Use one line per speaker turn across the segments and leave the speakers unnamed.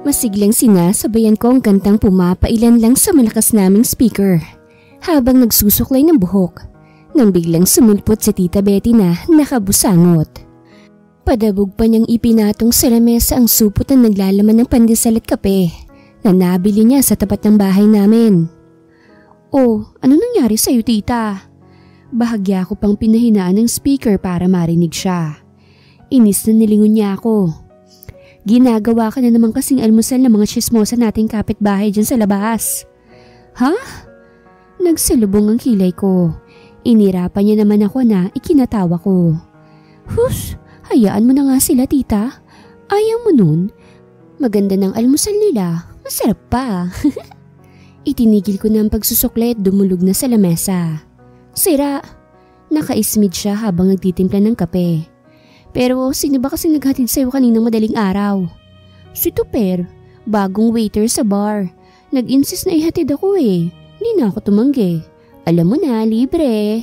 Masiglang sinasabayan ko ang kantang pumapailan lang sa malakas naming speaker habang nagsusuklay ng buhok nang biglang sumulpot si Tita Betty na nakabusangot. Padabog pa niyang ipinatong sa lamesa ang supot na naglalaman ng pandesal at kape na nabili niya sa tapat ng bahay namin. "Oh, ano nangyari sa'yo, tita?" Bahagya ko pang pinahinaan ng speaker para marinig siya. Inis na nilingon niya ako. "Ginagawa ka na naman kasing almusal ng mga chismosa nating kapitbahay dyan sa labas." "Ha?" Nagsalubong ang kilay ko. Inirapan niya naman ako na ikinatawa ko. "Hus, hayaan mo na nga sila, tita. Ayaw mo nun? Maganda ng almusal nila. Masarap pa." Itinigil ko na ang pagsusuklet, dumulog na sa lamesa. "Sira." Nakaismid siya habang nagtitimpla ng kape. "Pero sino ba kasi naghatid sa'yo kaninang madaling araw?" "Si Tuper, bagong waiter sa bar. Nag-insist na ihatid ako eh. Hindi na ako tumanggi. Alam mo na, libre."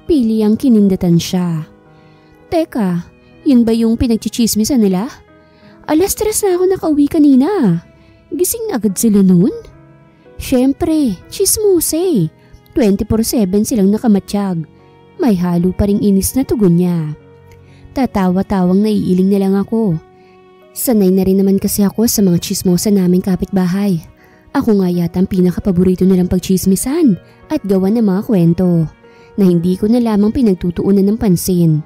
Pili ang kinindatan siya. "Teka, yun ba yung pinagchichismisan nila? 3:00 na ako nakauwi kanina. Gising na agad sila noon?" "Siyempre, chismose. 24/7 silang nakamatsyag." May halo pa ring inis na tugon niya. Tatawa-tawang naiiling na lang ako. Sanay na rin naman kasi ako sa mga chismosa naming kapitbahay. Ako nga yata ang pinakapaborito nilang pagchismisan at gawa ng mga kwento na hindi ko na lamang pinagtutuunan ng pansin.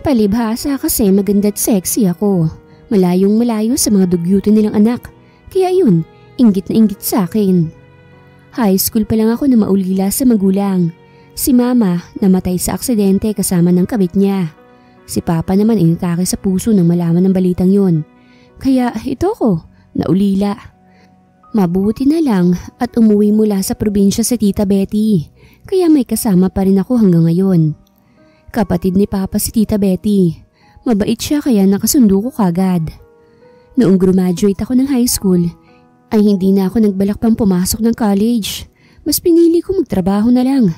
Palibhasa kasi maganda at sexy ako. Malayong malayo sa mga dugyutin nilang anak. Kaya yun, inggit na inggit sa akin. High school pa lang ako na maulila sa magulang. Si mama namatay sa aksidente kasama ng kabit niya. Si papa naman inatake sa puso nang malaman ng balitang yun. Kaya ito ko, naulila. Mabuti na lang at umuwi mula sa probinsya si Tita Betty. Kaya may kasama pa rin ako hanggang ngayon. Kapatid ni Papa si Tita Betty. Mabait siya kaya nakasundo ko kagad. Noong graduate ako ng high school, ay hindi na ako nagbalak pang pumasok ng college. Mas pinili ko magtrabaho na lang.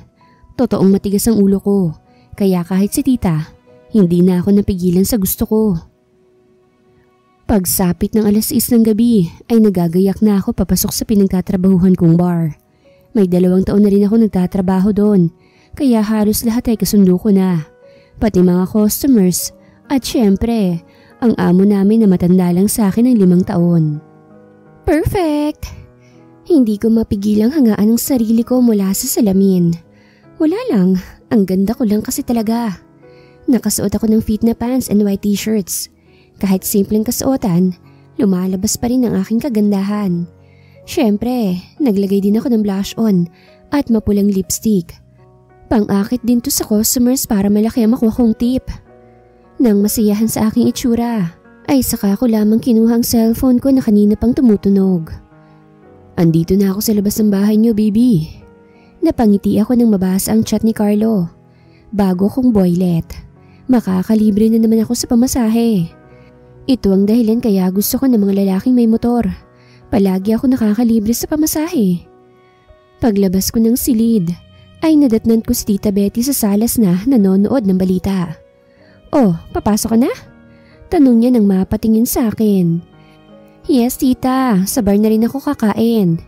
Totoong matigas ang ulo ko. Kaya kahit si tita, hindi na ako napigilan sa gusto ko. Pagsapit ng 6:00 ng gabi ay nagagayak na ako papasok sa pinagtatrabahuhan kong bar. May 2 taon na rin ako nagtatrabaho doon, kaya halos lahat ay kasundo ko na. Pati mga customers at syempre, ang amo namin na matanda lang sa akin ng 5 taon. Perfect! Hindi ko mapigilang hangaan ang sarili ko mula sa salamin. Wala lang, ang ganda ko lang kasi talaga. Nakasuot ako ng fit na pants and white t-shirts. Kahit simpleng kasuotan, lumalabas pa rin ang aking kagandahan. Syempre, naglagay din ako ng blush on at mapulang lipstick. Pang-akit din to sa customers para malaki ang makuha kong tip. Nang masiyahan sa aking itsura, ay saka ko lamang kinuha ang cellphone ko na kanina pang tumutunog. "Andito na ako sa labas ng bahay niyo, baby." Napangiti ako nang mabasa ang chat ni Carlo. Bago kong boylet. Makakalibre na naman ako sa pamasahe. Ito ang dahilan kaya gusto ko ng mga lalaking may motor. Palagi ako nakakalibre sa pamasahe. Paglabas ko ng silid, ay nadatnan ko si Tita Betty sa salas na nanonood ng balita. "Oh, papasok ka na?" Tanong niya nang mapatingin sa akin. "Yes, tita. Sa bar na rin ako kakain."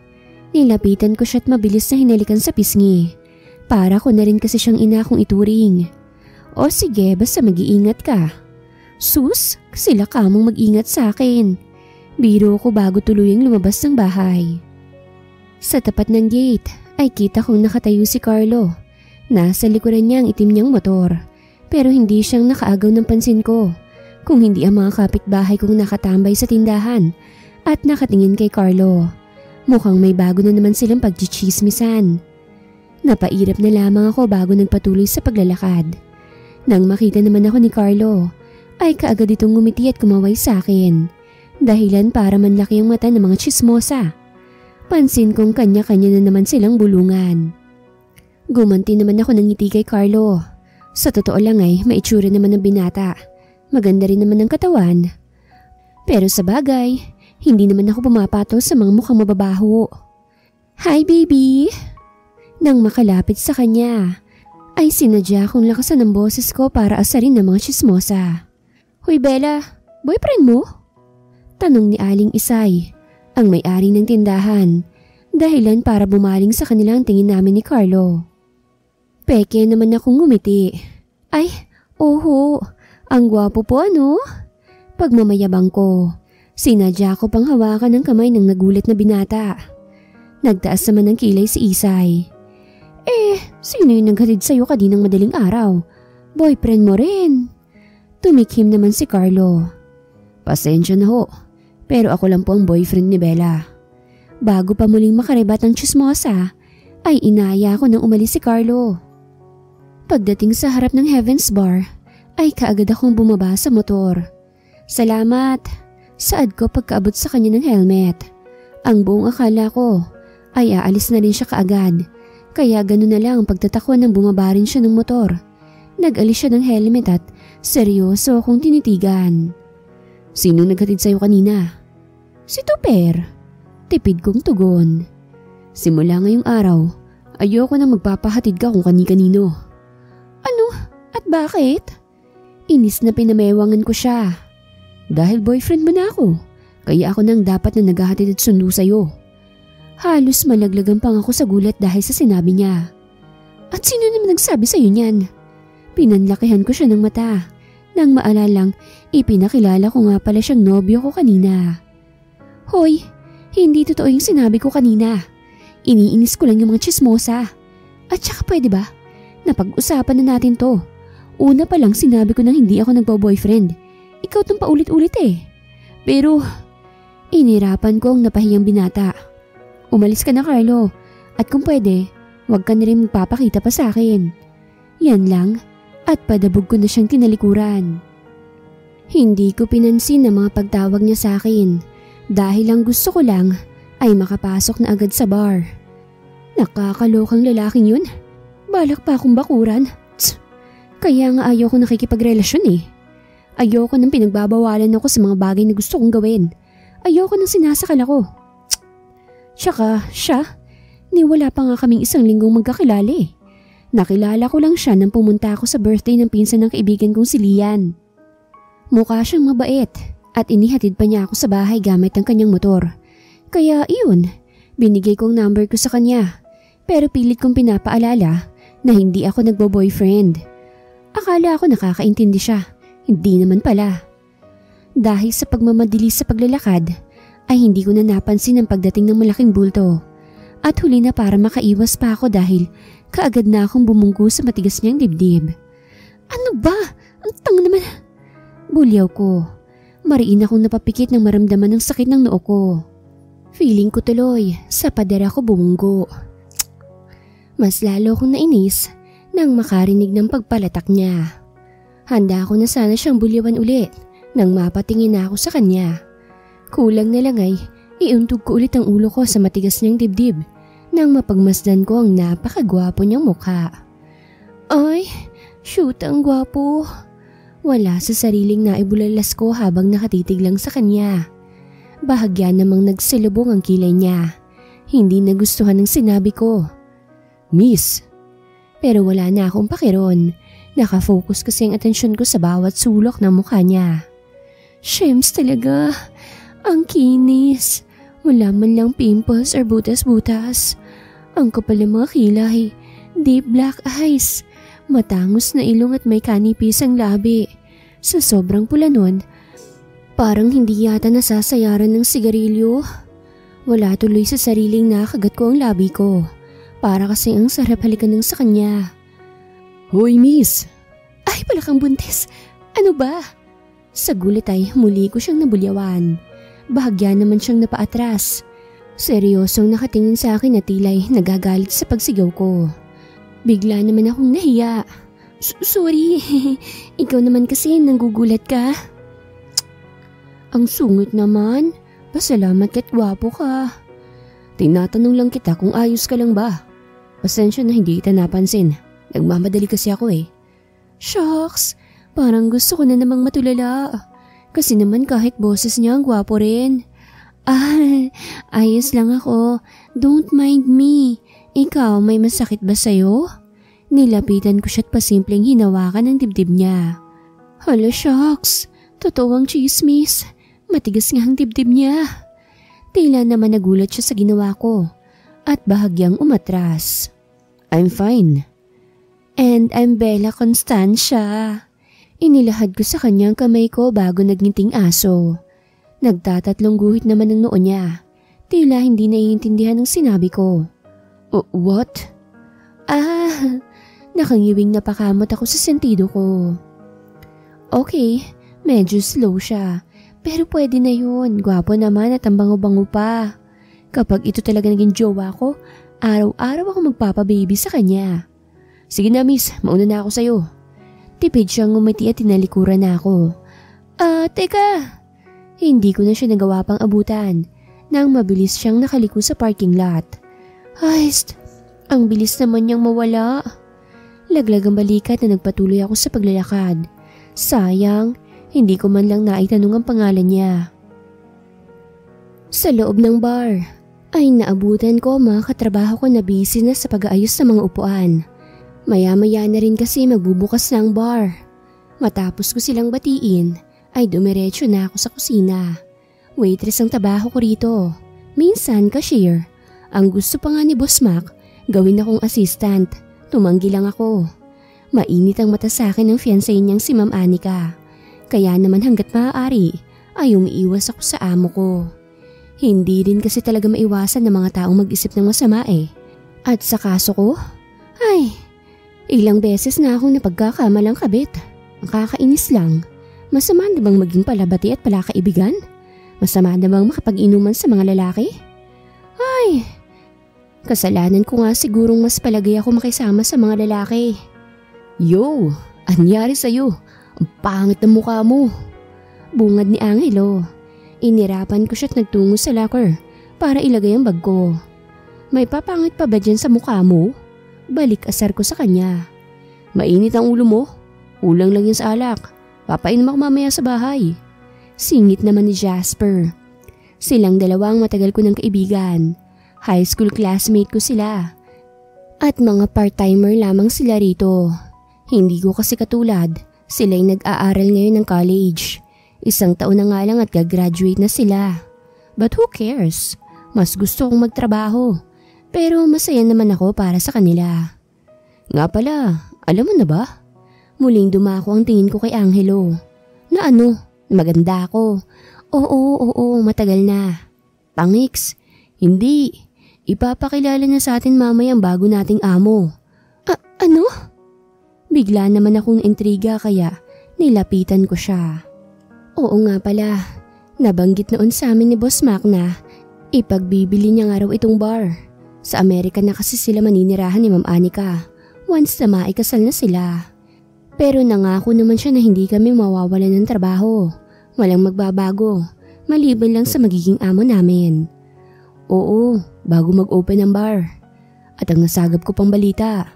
Nilapitan ko siya at mabilis na hinalikan sa pisngi. Para ko na rin kasi siyang ina kong ituring. "O sige, basta mag-iingat ka." "Sus, sila ka mong mag-ingat sa akin." Biro ko bago tuluyang lumabas ng bahay. Sa tapat ng gate ay kita kong nakatayo si Carlo. Nasa likuran niya ang itim niyang motor. Pero hindi siyang nakaagaw ng pansin ko. Kung hindi ang mga kapitbahay kong nakatambay sa tindahan at nakatingin kay Carlo. Mukhang may bago na naman silang pagchichismisan. Napairap na lamang ako bago nagpatuloy sa paglalakad. Nang makita naman ako ni Carlo, ay kaagad itong ngumiti at kumaway sa akin. Dahilan para manlaki ang mata ng mga chismosa. Pansin kong kanya-kanya na naman silang bulungan. Gumanti naman ako ng ngiti kay Carlo. Sa totoo lang ay maitsura naman ng binata. Maganda rin naman ang katawan. Pero sa bagay, hindi naman ako pumapato sa mga mukhang mababaho. "Hi baby!" Nang makalapit sa kanya, ay sinadya kong lakasan ang boses ko para asarin ng mga chismosa. "Hoy Bella, boyfriend mo?" Tanong ni Aling Isay. ang may-ari ng tindahan, dahilan para bumaling sa kanilang tingin namin ni Carlo. Peke naman akong ngumiti. Ay, oho, ang gwapo po ano? Pagmamayabang ko, sinadya ko pang hawakan ng kamay ng nagulat na binata. Nagtaas naman ng kilay si Isay. Sino yung naghatid sa'yo kaninang madaling araw? Boyfriend mo rin. Tumikhim naman si Carlo. Pasensya na ho, pero ako lang po ang boyfriend ni Bella. Bago pa muling makaribat ang tsismosa, ay inaya ko nang umalis si Carlo. Pagdating sa harap ng Heaven's Bar, ay kaagad akong bumaba sa motor. Salamat, saad ko pagkaabot sa kanya ng helmet. Ang buong akala ko ay aalis na rin siya kaagad, kaya gano'n na lang ang pagtatakwa nang bumaba rin siya ng motor. Nag-alis siya ng helmet at seryoso akong tinitigan. Sino naghatid sa'yo kanina? Si Tupper. Tipid kong tugon. Simula ngayong araw, ayoko na magpapahatid ka kung kani-kanino. Ano? At bakit? Inis na pinamewangan ko siya. Dahil boyfriend mo na ako, kaya ako nang dapat na naghahatid at sundo sa'yo. Halos malaglagan pang ako sa gulat dahil sa sinabi niya. At sino naman nagsabi sa'yo niyan? Pinanlakihan ko siya ng mata. Nang maalalang, ipinakilala ko nga pala siyang nobyo ko kanina. Hoy, hindi totoo yung sinabi ko kanina. Iniinis ko lang yung mga tsismosa. At saka pwede ba? Napag-usapan na natin to. Una pa lang sinabi ko nang hindi ako nagbo-boyfriend. Ikaw tong paulit-ulit eh. Pero, inirapan ko ang napahiyang binata. Umalis ka na, Carlo. At kung pwede, huwag ka na rin magpapakita pa sa akin. Yan lang. At padabog ko na siyang tinalikuran. Hindi ko pinansin ang mga pagtawag niya sa akin dahil ang gusto ko lang ay makapasok na agad sa bar. Nakakalokang lalaking yun. Balak pa akong bakuran. Kaya nga ayaw ko nakikipagrelasyon eh. Ayoko nang pinagbabawalan ako sa mga bagay na gusto kong gawin. Ayoko nang sinasakal ako. Tsaka siya, niwala pa nga kaming isang linggong magkakilala eh. Nakilala ko lang siya nang pumunta ako sa birthday ng pinsan ng kaibigan kong si Lian. Mukha siyang mabait at inihatid pa niya ako sa bahay gamit ang kanyang motor. Kaya iyon, binigay kong number ko sa kanya. Pero pilit kong pinapaalala na hindi ako nagbo-boyfriend. Akala ko nakakaintindi siya, hindi naman pala. Dahil sa pagmamadili sa paglalakad, ay hindi ko na napansin ang pagdating ng malaking bulto. At huli na para makaiwas pa ako dahil kaagad na akong bumunggo sa matigas niyang dibdib. Ano ba? Ang tanga naman. Bulyaw ko. Mariin akong napapikit nang maramdaman ng sakit ng noo ko. Feeling ko tuloy, sa pader ako bumunggo. Mas lalo akong nainis nang makarinig ng pagpalatak niya. Handa ako na sana siyang bulyawan ulit nang mapatingin na ako sa kanya. Kulang na lang ay iuntog ko ulit ang ulo ko sa matigas niyang dibdib nang mapagmasdan ko ang napakagwapo niyang mukha. Ay, shoot ang gwapo. Wala sa sariling naibulalas ko habang nakatitig lang sa kanya. Bahagya namang nagsilubong ang kilay niya. Hindi nagustuhan ng sinabi ko. Miss. Pero wala na akong pakiron. Nakafocus kasi ang atensyon ko sa bawat sulok ng mukha niya. Shems talaga. Ang kinis. Wala man lang pimples or butas-butas. Ang kapal ng mga kilay, deep black eyes, matangos na ilong at may kanipis ang labi. Sa sobrang pula nun, parang hindi yata nasasayaran ng sigarilyo. Wala tuloy sa sariling nakagat ko ang labi ko. Para kasi ang sarap halikan ng sa kanya. Hoy miss! Ay pala kang buntis! Ano ba? Sa gulit ay muli ko siyang nabulyawan. Bahagya naman siyang napaatras. Seryosong nakatingin sa akin na tila'y nagagalit sa pagsigaw ko. Bigla naman akong nahiya. Sorry, ikaw naman kasi nanggugulat ka. Ang sungit naman, pasalamat ka't gwapo ka. Tinatanong lang kita kung ayos ka lang ba. Pasensya na hindi kita napansin, nagmamadali kasi ako eh. Shucks, parang gusto ko na namang matulala. Kasi naman kahit boses niya ang gwapo rin. Ayos lang ako. Don't mind me. Ikaw, may masakit ba sa'yo? Nilapitan ko siya't pasimpleng hinawakan ang dibdib niya. Hala shucks, totoo ang chismis. Matigas nga ang dibdib niya. Tila naman nagulat siya sa ginawa ko at bahagyang umatras. I'm fine. And I'm Bella Constancia. Inilahad ko sa kanya ang kamay ko bago nagngiting aso. Nagtatatlong guhit naman ng noo niya. Tila hindi naiintindihan ng sinabi ko. What? Nakangiwing napakamot ako sa sentido ko. Okay, medyo slow siya. Pero pwede na yun. Gwapo naman at ang bango-bango pa. Kapag ito talaga naging jowa ko, araw-araw ako magpapababy sa kanya. Sige na miss, mauna na ako sa'yo. Tipid siyang ngumiti at tinalikuran na ako. Teka. Hindi ko na siya nagawa pang abutan nang mabilis siyang nakaliko sa parking lot. Heist, ang bilis naman niyang mawala. Laglag ang balikat na nagpatuloy ako sa paglalakad. Sayang, hindi ko man lang naitanong ang pangalan niya. Sa loob ng bar ay naabutan ko mga katrabaho ko na busy na sa pag-aayos ng mga upuan. Maya-maya na rin kasi magbubukas ng bar. Matapos ko silang batiin ay dumiretso na ako sa kusina. Waitress ang trabaho ko rito. Minsan cashier. Ang gusto pa nga ni Boss Mac, gawin akong assistant. Tumanggi lang ako. Mainit ang mata sa akin ng fiancé niyang si Ma'am Anika. Kaya naman hanggat maaari ay umiiwas ako sa amo ko. Hindi rin kasi talaga maiwasan ng mga taong mag-isip ng masama eh. At sa kaso ko, ilang beses na akong napagkakamalang kabit. Ang kakainis lang. Masama na bang maging palabati at palakaibigan? Masama na bang makapag-inuman sa mga lalaki? Kasalanan ko nga sigurong mas palagay ako makisama sa mga lalaki. Yo, anyari sa'yo? Ang pangit ng mukha mo. Bungad ni Angelo. Inirapan ko siya't nagtungo sa locker para ilagay ang bag ko. May papangit pa ba dyan sa mukha mo? Balik asar ko sa kanya. Mainit ang ulo mo? Ulang lang yan sa alak. Papainom ako mamaya sa bahay. Singit naman ni Jasper. Silang dalawang matagal ko ng kaibigan. High school classmate ko sila. At mga part-timer lamang sila rito. Hindi ko kasi katulad. Sila'y nag-aaral ngayon ng college. 1 taon na nga lang at gagraduate na sila. But who cares? Mas gusto kong magtrabaho. Pero masaya naman ako para sa kanila. Nga pala, alam mo na ba? Muling dumako ang tingin ko kay Angelo. Na ano? Maganda ako. Oo, matagal na. Tangix, hindi. Ipapakilala na sa atin mamaya ang bago nating amo. Ano? Bigla naman akong intriga kaya nilapitan ko siya. Oo nga pala, nabanggit noon sa amin ni Boss Mac na ipagbibili niya nga raw itong bar. Sa Amerika na kasi sila maninirahan ni Ma'am Anika once na maikasal na sila. Pero nangako naman siya na hindi kami mawawalan ng trabaho. Walang magbabago, maliban lang sa magiging amo namin. Oo, bago mag-open ang bar. At ang nasagap ko pang balita,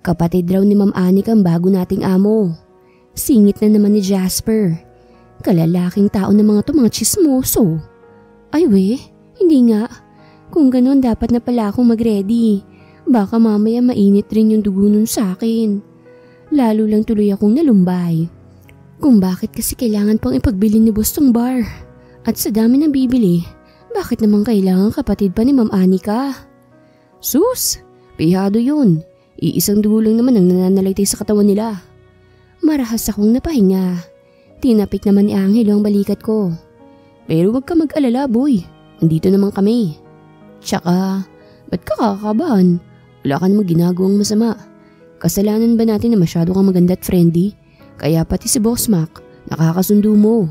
kapatid raw ni Ma'am Anika ang bago nating amo. Singit na naman ni Jasper. Kalalaking tao ng mga to, mga chismoso. Ay hindi nga. Kung ganun dapat na pala akong mag-ready. Baka mamaya mainit rin yung dugo nun sa akin. Lalo lang tuloy akong nalumbay. Kung bakit kasi kailangan pang ipagbili ni Boss tong bar. At sa dami ng bibili, bakit naman kailangan kapatid pa ni Ma'am Anika? Sus, pihado yun. Iisang dugo lang naman ang nananalaytay sa katawan nila. Marahas akong napahinga. Tinapik naman ni Angelo ang balikat ko. Pero wag ka mag-alala boy, andito naman kami. Tsaka, ba't ka kakakabahan? Wala ka namang ginagawang masama. Kasalanan ba natin na masyado kang maganda at friendly? Kaya pati si Boss Mac, nakakasundo mo.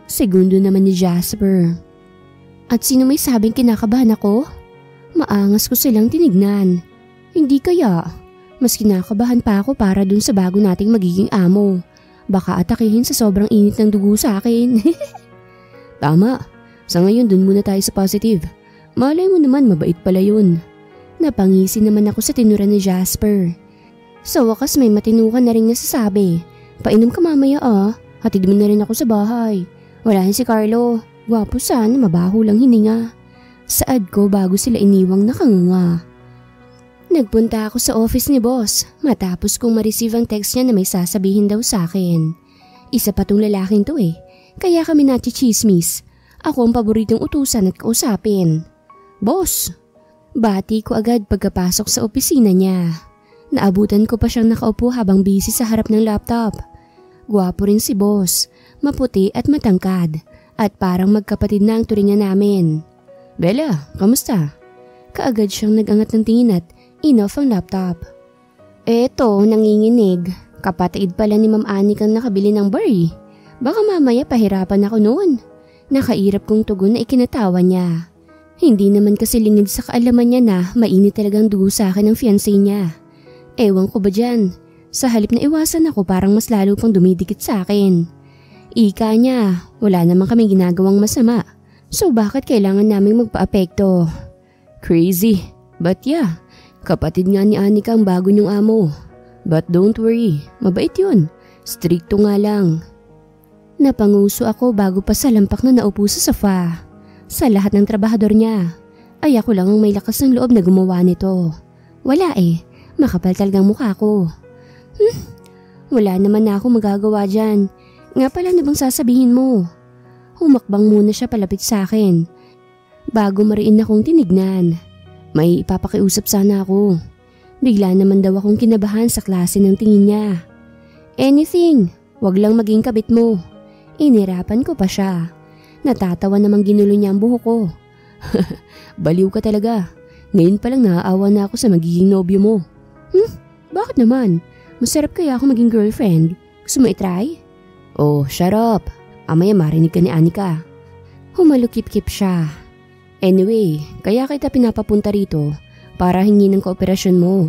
Segundo naman ni Jasper. At sino may sabing kinakabahan ako? Maangas ko silang tinignan. Hindi kaya. Mas kinakabahan pa ako para dun sa bago nating magiging amo. Baka atakihin sa sobrang init ng dugo sa akin. Tama. Sa ngayon dun muna tayo sa positive. Malay mo naman mabait pala yun. Napangisi naman ako sa tinura ni Jasper. Sa wakas may matinukan na rin nasasabi. Painom ka mamaya Hatid mo na rin ako sa bahay. Wala si Carlo. Gwapo sana, mabaho lang hininga. Saad ko bago sila iniwang nakanganga. Nagpunta ako sa office ni Boss matapos kong ma-receive ang text niya na may sasabihin daw sa akin. Isa pa tong lalaking to kaya kami natichismis. Ako ang paboritong utusan at kausapin. Boss! Bati ko agad pagkapasok sa opisina niya. Naabutan ko pa siyang nakaupo habang busy sa harap ng laptop. Gwapo rin si boss, maputi at matangkad, at parang magkapatid na ang turingan namin. Bella, kamusta? Kaagad siyang nag-angat ng tingin at in-off ang laptop. Eto, nanginginig. Kapatid pala ni Ma'am Annie kang nakabili ng bar eh. Baka mamaya pahirapan ako noon. Nakairap kong tugon na ikinatawa niya. Hindi naman kasi lingid sa kaalaman niya na mainit talagang dugo sa akin ng fiancé niya. Ewan ko ba dyan, sa halip na iwasan ako parang mas lalo pang dumidikit sa akin. Ika niya, wala naman kaming ginagawang masama. So bakit kailangan naming magpa-apekto? Crazy, but yeah, kapatid nga ni Anika ang bago niyong amo. But don't worry, mabait yun. Stricto nga lang. Napanguso ako bago pa salampak na naupo sa sofa. Sa lahat ng trabahador niya, ay ako lang ang may lakas ng loob na gumawa nito. Wala eh, makapal talagang mukha ko. Wala naman na ako magagawa dyan. Nga pala na bang sasabihin mo? Humakbang muna siya palapit sa akin. Bago mariin akong tinignan. May ipapakiusap sana ako. Bigla naman daw akong kinabahan sa klase ng tingin niya. Anything, wag lang maging kabit mo. Inirapan ko pa siya. Natatawa namang ginulo niya ang buhok ko. Baliw ka talaga. Ngayon palang naaawa na ako sa magiging nobyo mo. Bakit naman? Masarap kaya ako maging girlfriend. Gusto mo itry? Oh, shut up. Amaya marinig ka ni Anika. Humalukip-kip siya. Anyway, kaya kita pinapapunta rito para hingi ng kooperasyon mo.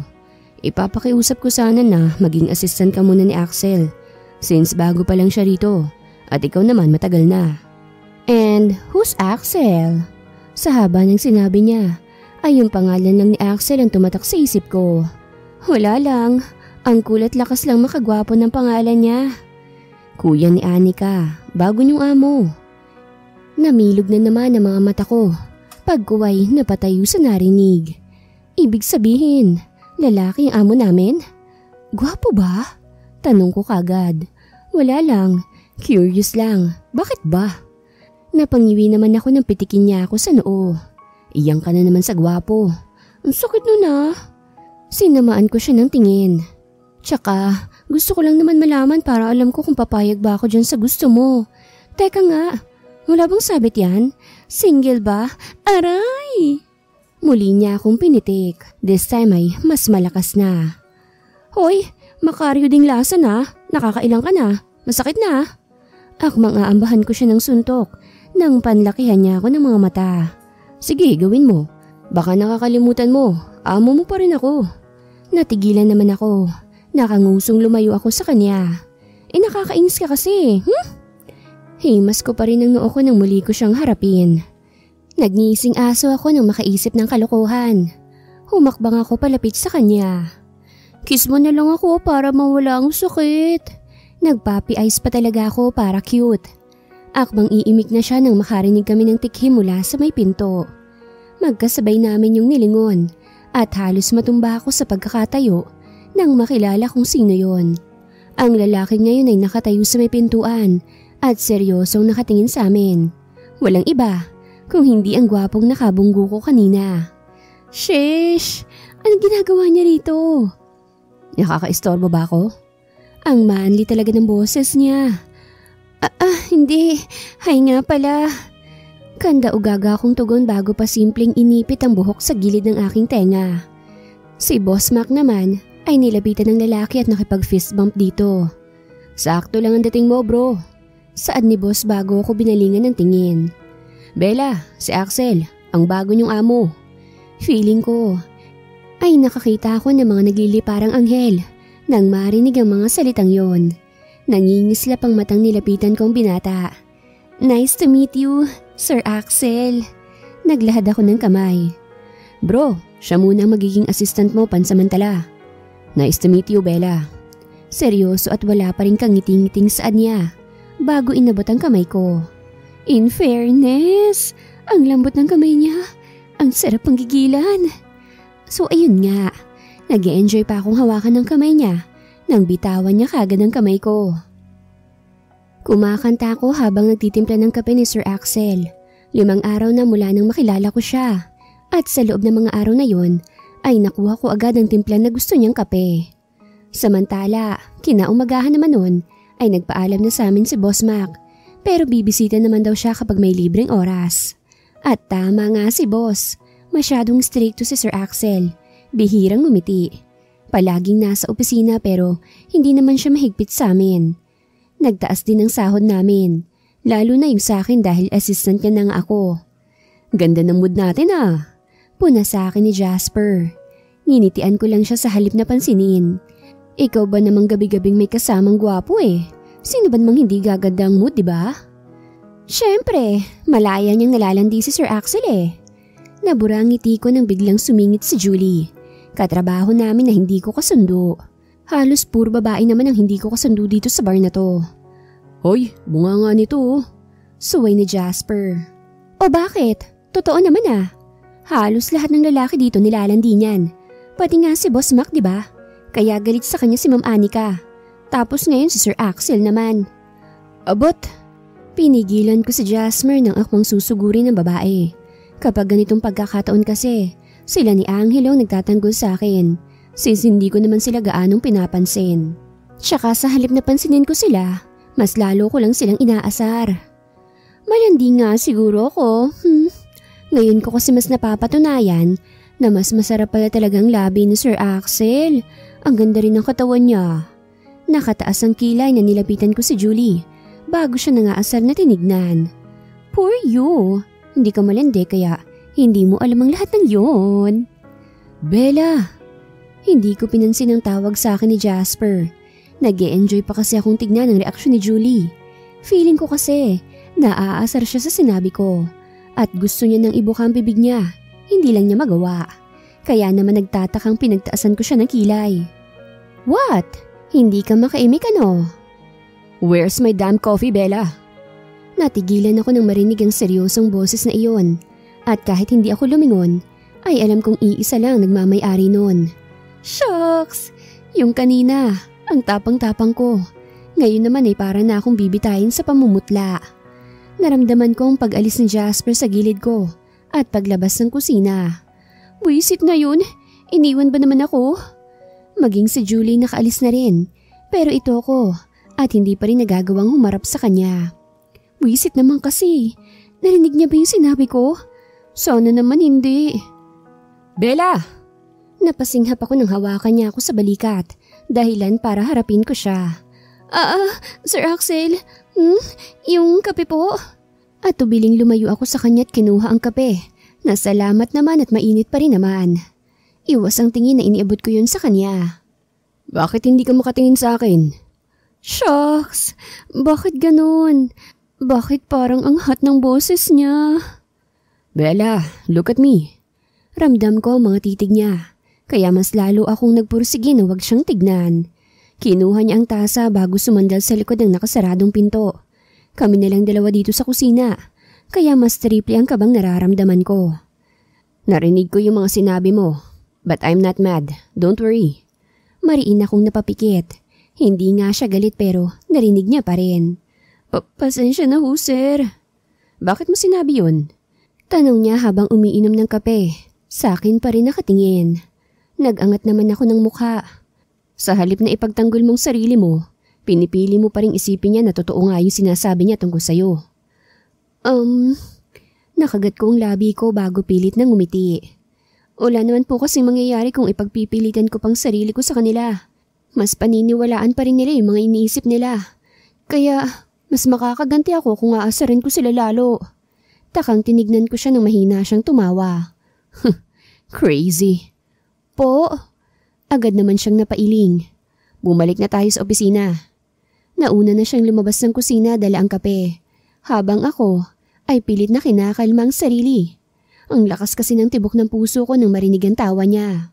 Ipapakiusap ko sana na maging assistant ka muna ni Axel since bago pa lang siya rito at ikaw naman matagal na. And who's Axel? Sa haba ng sinabi niya ay yung pangalan lang ni Axel ang tumatak sa isip ko. Wala lang, ang kulat lakas lang makagwapo ng pangalan niya. Kuya ni Anika, bago niyong amo. Namilog na naman ang mga mata ko. Pagkuway napatayo sa narinig. Ibig sabihin, lalaki ang amo namin? Gwapo ba? Tanong ko kagad. Wala lang, curious lang. Bakit ba? Napangiwi naman ako nang pitikin niya ako sa noo. Iyang ka na naman sa gwapo. Ang sakit nun ah. Sinamaan ko siya ng tingin. Tsaka, gusto ko lang naman malaman para alam ko kung papayag ba ako dyan sa gusto mo. Teka nga, wala bang sabit yan? Single ba? Aray! Muli niya akong pinitik. This time ay mas malakas na. Hoy, makaryo ding lasa na. Nakakailang ka na. Masakit na. Akmang aambahan ko siya ng suntok nang panlakihan niya ako ng mga mata. Sige, gawin mo. Baka nakakalimutan mo. Amo mo pa rin ako. Natigilan naman ako. Nakangusong lumayo ako sa kanya. Nakakainis ka kasi. Himas ko pa rin ang noo ko nang muli ko siyang harapin. Nagngising aso ako nang makaisip ng kalokohan. Humakbang ako palapit sa kanya. Kiss mo na lang ako para mawala ang sakit. Nagpapi-ice pa talaga ako para cute. Akmang iimik na siya nang makarinig kami ng tikhim mula sa may pinto. Magkasabay namin yung nilingon at halos matumba ako sa pagkakatayo nang makilala kung sino yon. Ang lalaki ngayon ay nakatayo sa may pintuan at seryosong nakatingin sa amin. Walang iba kung hindi ang gwapong nakabunggo ko kanina. Sheesh! Anong ginagawa niya rito? Nakaka-istorbo ba ako? Ang manly talaga ng boses niya. Hindi. Hay nga pala. Kanda ugaga akong tugon bago pa simpleng inipit ang buhok sa gilid ng aking tenga. Si Boss Mac naman ay nilapitan ng lalaki at nakipag-fist bump dito. Sakto lang ang dating mo bro. Saad ni Boss bago ako binalingan ng tingin. Bella, si Axel, ang bago niyong amo. Feeling ko ay nakakita ako ng mga nagliliparang anghel nang marinig ang mga salitang yon. Nangingislap ang matang nilapitan kong binata. Nice to meet you, Sir Axel. Naglahad ako ng kamay. Bro, siya muna ang magiging assistant mo pansamantala. Nice to meet you, Bella. Seryoso at wala pa rin kang ngiting-ngiting saad niya bago inabot ang kamay ko. In fairness, ang lambot ng kamay niya. Ang sarap pang gigilan. So ayun nga, nag-e-enjoy pa akong hawakan ng kamay niya nang bitawan niya kagad ang kamay ko. Kumakanta ako habang nagtitimpla ng kape ni Sir Axel 5 araw na mula nang makilala ko siya. At sa loob ng mga araw na yon ay nakuha ko agad ang timpla na gusto niyang kape. Samantala, kinaumagahan naman nun ay nagpaalam na sa amin si Boss Mac. Pero bibisita naman daw siya kapag may libreng oras. At tama nga si Boss. Masyadong stricto si Sir Axel. Bihirang ngumiti. Palaging nasa opisina pero hindi naman siya mahigpit sa amin. Nagtaas din ang sahod namin. Lalo na yung sa akin dahil assistant niya na nga ako. Ganda ng mood natin ah. Puna sa akin ni Jasper. Nginitian ko lang siya sa halip na pansinin. Ikaw ba namang gabi-gabing may kasamang gwapo eh? Sino ba namang hindi gaganda ang mood, diba? Siyempre, malaya niyang nalalandi si Sir Axel eh. Nabura ang ngiti ko nang biglang sumingit si Julie. Katrabaho namin na hindi ko kasundo. Halos puro babae naman ang hindi ko kasundo dito sa bar na to. Hoy, bunga nga nito oh. Suway ni Jasper. O bakit? Totoo naman ah. Halos lahat ng lalaki dito nilalandi niyan. Pati nga si Boss Mac, diba? Kaya galit sa kanya si Ma'am Anika. Tapos ngayon si Sir Axel naman. Abot! Pinigilan ko si Jasper ng akmang susuguri ng babae. Kapag ganitong pagkakataon kasi, sila ni Angelo nagtatanggol sa akin. Since hindi ko naman sila gaanong pinapansin. Tsaka sa halip na pansinin ko sila, mas lalo ko lang silang inaasar. Malandi nga siguro ako. Ngayon ko kasi mas napapatunayan na mas masarap pala talagang labi ni Sir Axel. Ang ganda rin ng katawan niya. Nakataas ang kilay na nilapitan ko si Julie bago siya nangaasar na tinignan. Poor you. Hindi ka malandi kaya hindi mo alam ang lahat ng yon. Bella! Hindi ko pinansin ang tawag sa akin ni Jasper. Nag-e-enjoy pa kasi akong tignan ang reaksyon ni Julie. Feeling ko kasi naaasar siya sa sinabi ko at gusto niya nang ibuka ang bibig niya. Hindi lang niya magawa. Kaya naman nagtatakang pinagtaasan ko siya ng kilay. What? Hindi ka makaimik ano? Where's my damn coffee, Bella? Natigilan ako nang marinig ang seryosong boses na iyon. At kahit hindi ako lumingon, ay alam kong iisa lang nagmamay-ari nun. Shucks! Yung kanina, ang tapang-tapang ko. Ngayon naman ay para na akong bibitayin sa pamumutla. Naramdaman ko ang pag-alis ni Jasper sa gilid ko at paglabas ng kusina. Buisit na yun, iniwan ba naman ako? Maging si Julie nakaalis na rin, pero ito ako at hindi pa rin nagagawang humarap sa kanya. Buisit naman kasi, narinig niya ba yung sinabi ko? Sana naman hindi. Bella! Napasinghap ako nang hawakan niya ako sa balikat, dahilan para harapin ko siya. Sir Axel, yung kape po? At tubiling lumayo ako sa kanya at kinuha ang kape. Nasalamat naman at mainit pa rin naman. Iwas ang tingin na iniabot ko yun sa kanya. Bakit hindi ka makatingin sa akin? Shucks, bakit ganun? Bakit parang ang hot ng boses niya? Bella, look at me. Ramdam ko ang mga titig niya. Kaya mas lalo akong nagpursige na huwag siyang tignan. Kinuha niya ang tasa bago sumandal sa likod ng nakasaradong pinto. Kami na lang dalawa dito sa kusina, kaya mas triple ang kabang nararamdaman ko. Narinig ko yung mga sinabi mo, but I'm not mad, don't worry. Mariin akong napapikit. Hindi nga siya galit pero narinig niya pa rin. Pasensya na ho, sir. Bakit mo sinabi yun? Tanong niya habang umiinom ng kape. Sa akin pa rin nakatingin. Nag-angat naman ako ng mukha. Sa halip na ipagtanggol mong sarili mo, pinipili mo pa rin isipin niya na totoo nga yung sinasabi niya tungkol sa'yo. Nakagat ko ang labi ko bago pilit na ngumiti. Wala naman po kasing mangyayari kung ipagpipilitan ko pang sarili ko sa kanila. Mas paniniwalaan pa rin nila yung mga iniisip nila. Kaya mas makakaganti ako kung aasarin ko sila lalo. Takang tinignan ko siya nang mahina siyang tumawa. Crazy. Po, agad naman siyang napailing. Bumalik na tayo sa opisina. Nauna na siyang lumabas ng kusina dala ang kape. Habang ako ay pilit na kinakalma ang sarili. Ang lakas kasi ng tibok ng puso ko nang marinig ang tawa niya.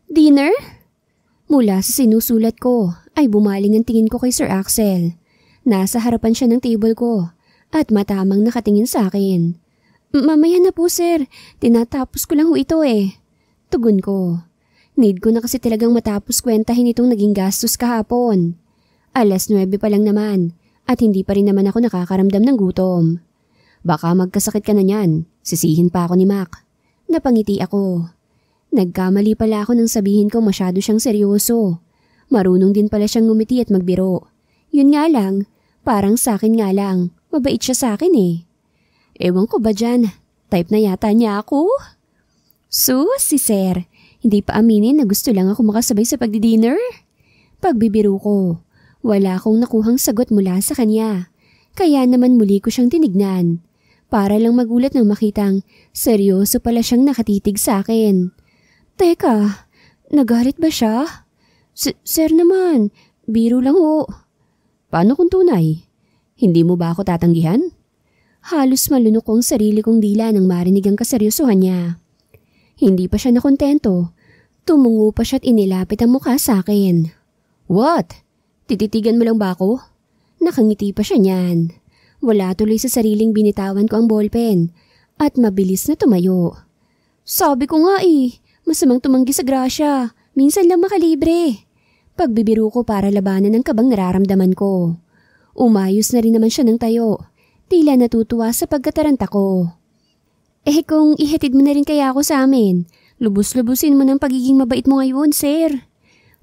Dinner? Mula sa sinusulat ko ay bumaling ang tingin ko kay Sir Axel. Nasa harapan siya ng table ko at matamang nakatingin sa akin. Mamaya na po sir, tinatapos ko lang ho ito eh. Tugon ko. Need ko na kasi talagang matapos kwentahin itong naging gastos kahapon. 9:00 pa lang naman at hindi pa rin naman ako nakakaramdam ng gutom. Baka magkasakit ka na niyan. Sisihin pa ako ni Mac. Napangiti ako. Nagkamali pala ako nang sabihin ko masyado siyang seryoso. Marunong din pala siyang ngumiti at magbiro. Yun nga lang, parang sa akin nga lang. Mabait siya sa akin eh. Ewan ko ba dyan, type na yata niya ako? Sus, si Sir. Hindi pa aminin na gusto lang ako makasabay sa pagdi-dinner? Pagbibiro ko, wala akong nakuhang sagot mula sa kanya. Kaya naman muli ko siyang tinignan. Para lang magulat nang makitang seryoso pala siyang nakatitig sa akin. Teka, nagalit ba siya? Sir naman, biro lang ho. Paano kung tunay? Hindi mo ba ako tatanggihan? Halos malunok ko ang sarili kong dila nang marinig ang kaseryosohan niya. Hindi pa siya nakontento. Tumungo pa siya at inilapit ang mukha sa akin. What? Tititigan mo lang ba ako? Nakangiti pa siya niyan. Wala tuloy sa sariling binitawan ko ang ballpen at mabilis na tumayo. Sabi ko nga masamang tumanggi sa grasya. Minsan lang makalibre. Pagbibiro ko para labanan ang kabang nararamdaman ko. Umayos na rin naman siya ng tayo. Tila natutuwa sa pagkataranta ko. Kung ihatid mo na rin kaya ako sa amin, lubos-lubusin mo ng pagiging mabait mo ngayon, sir.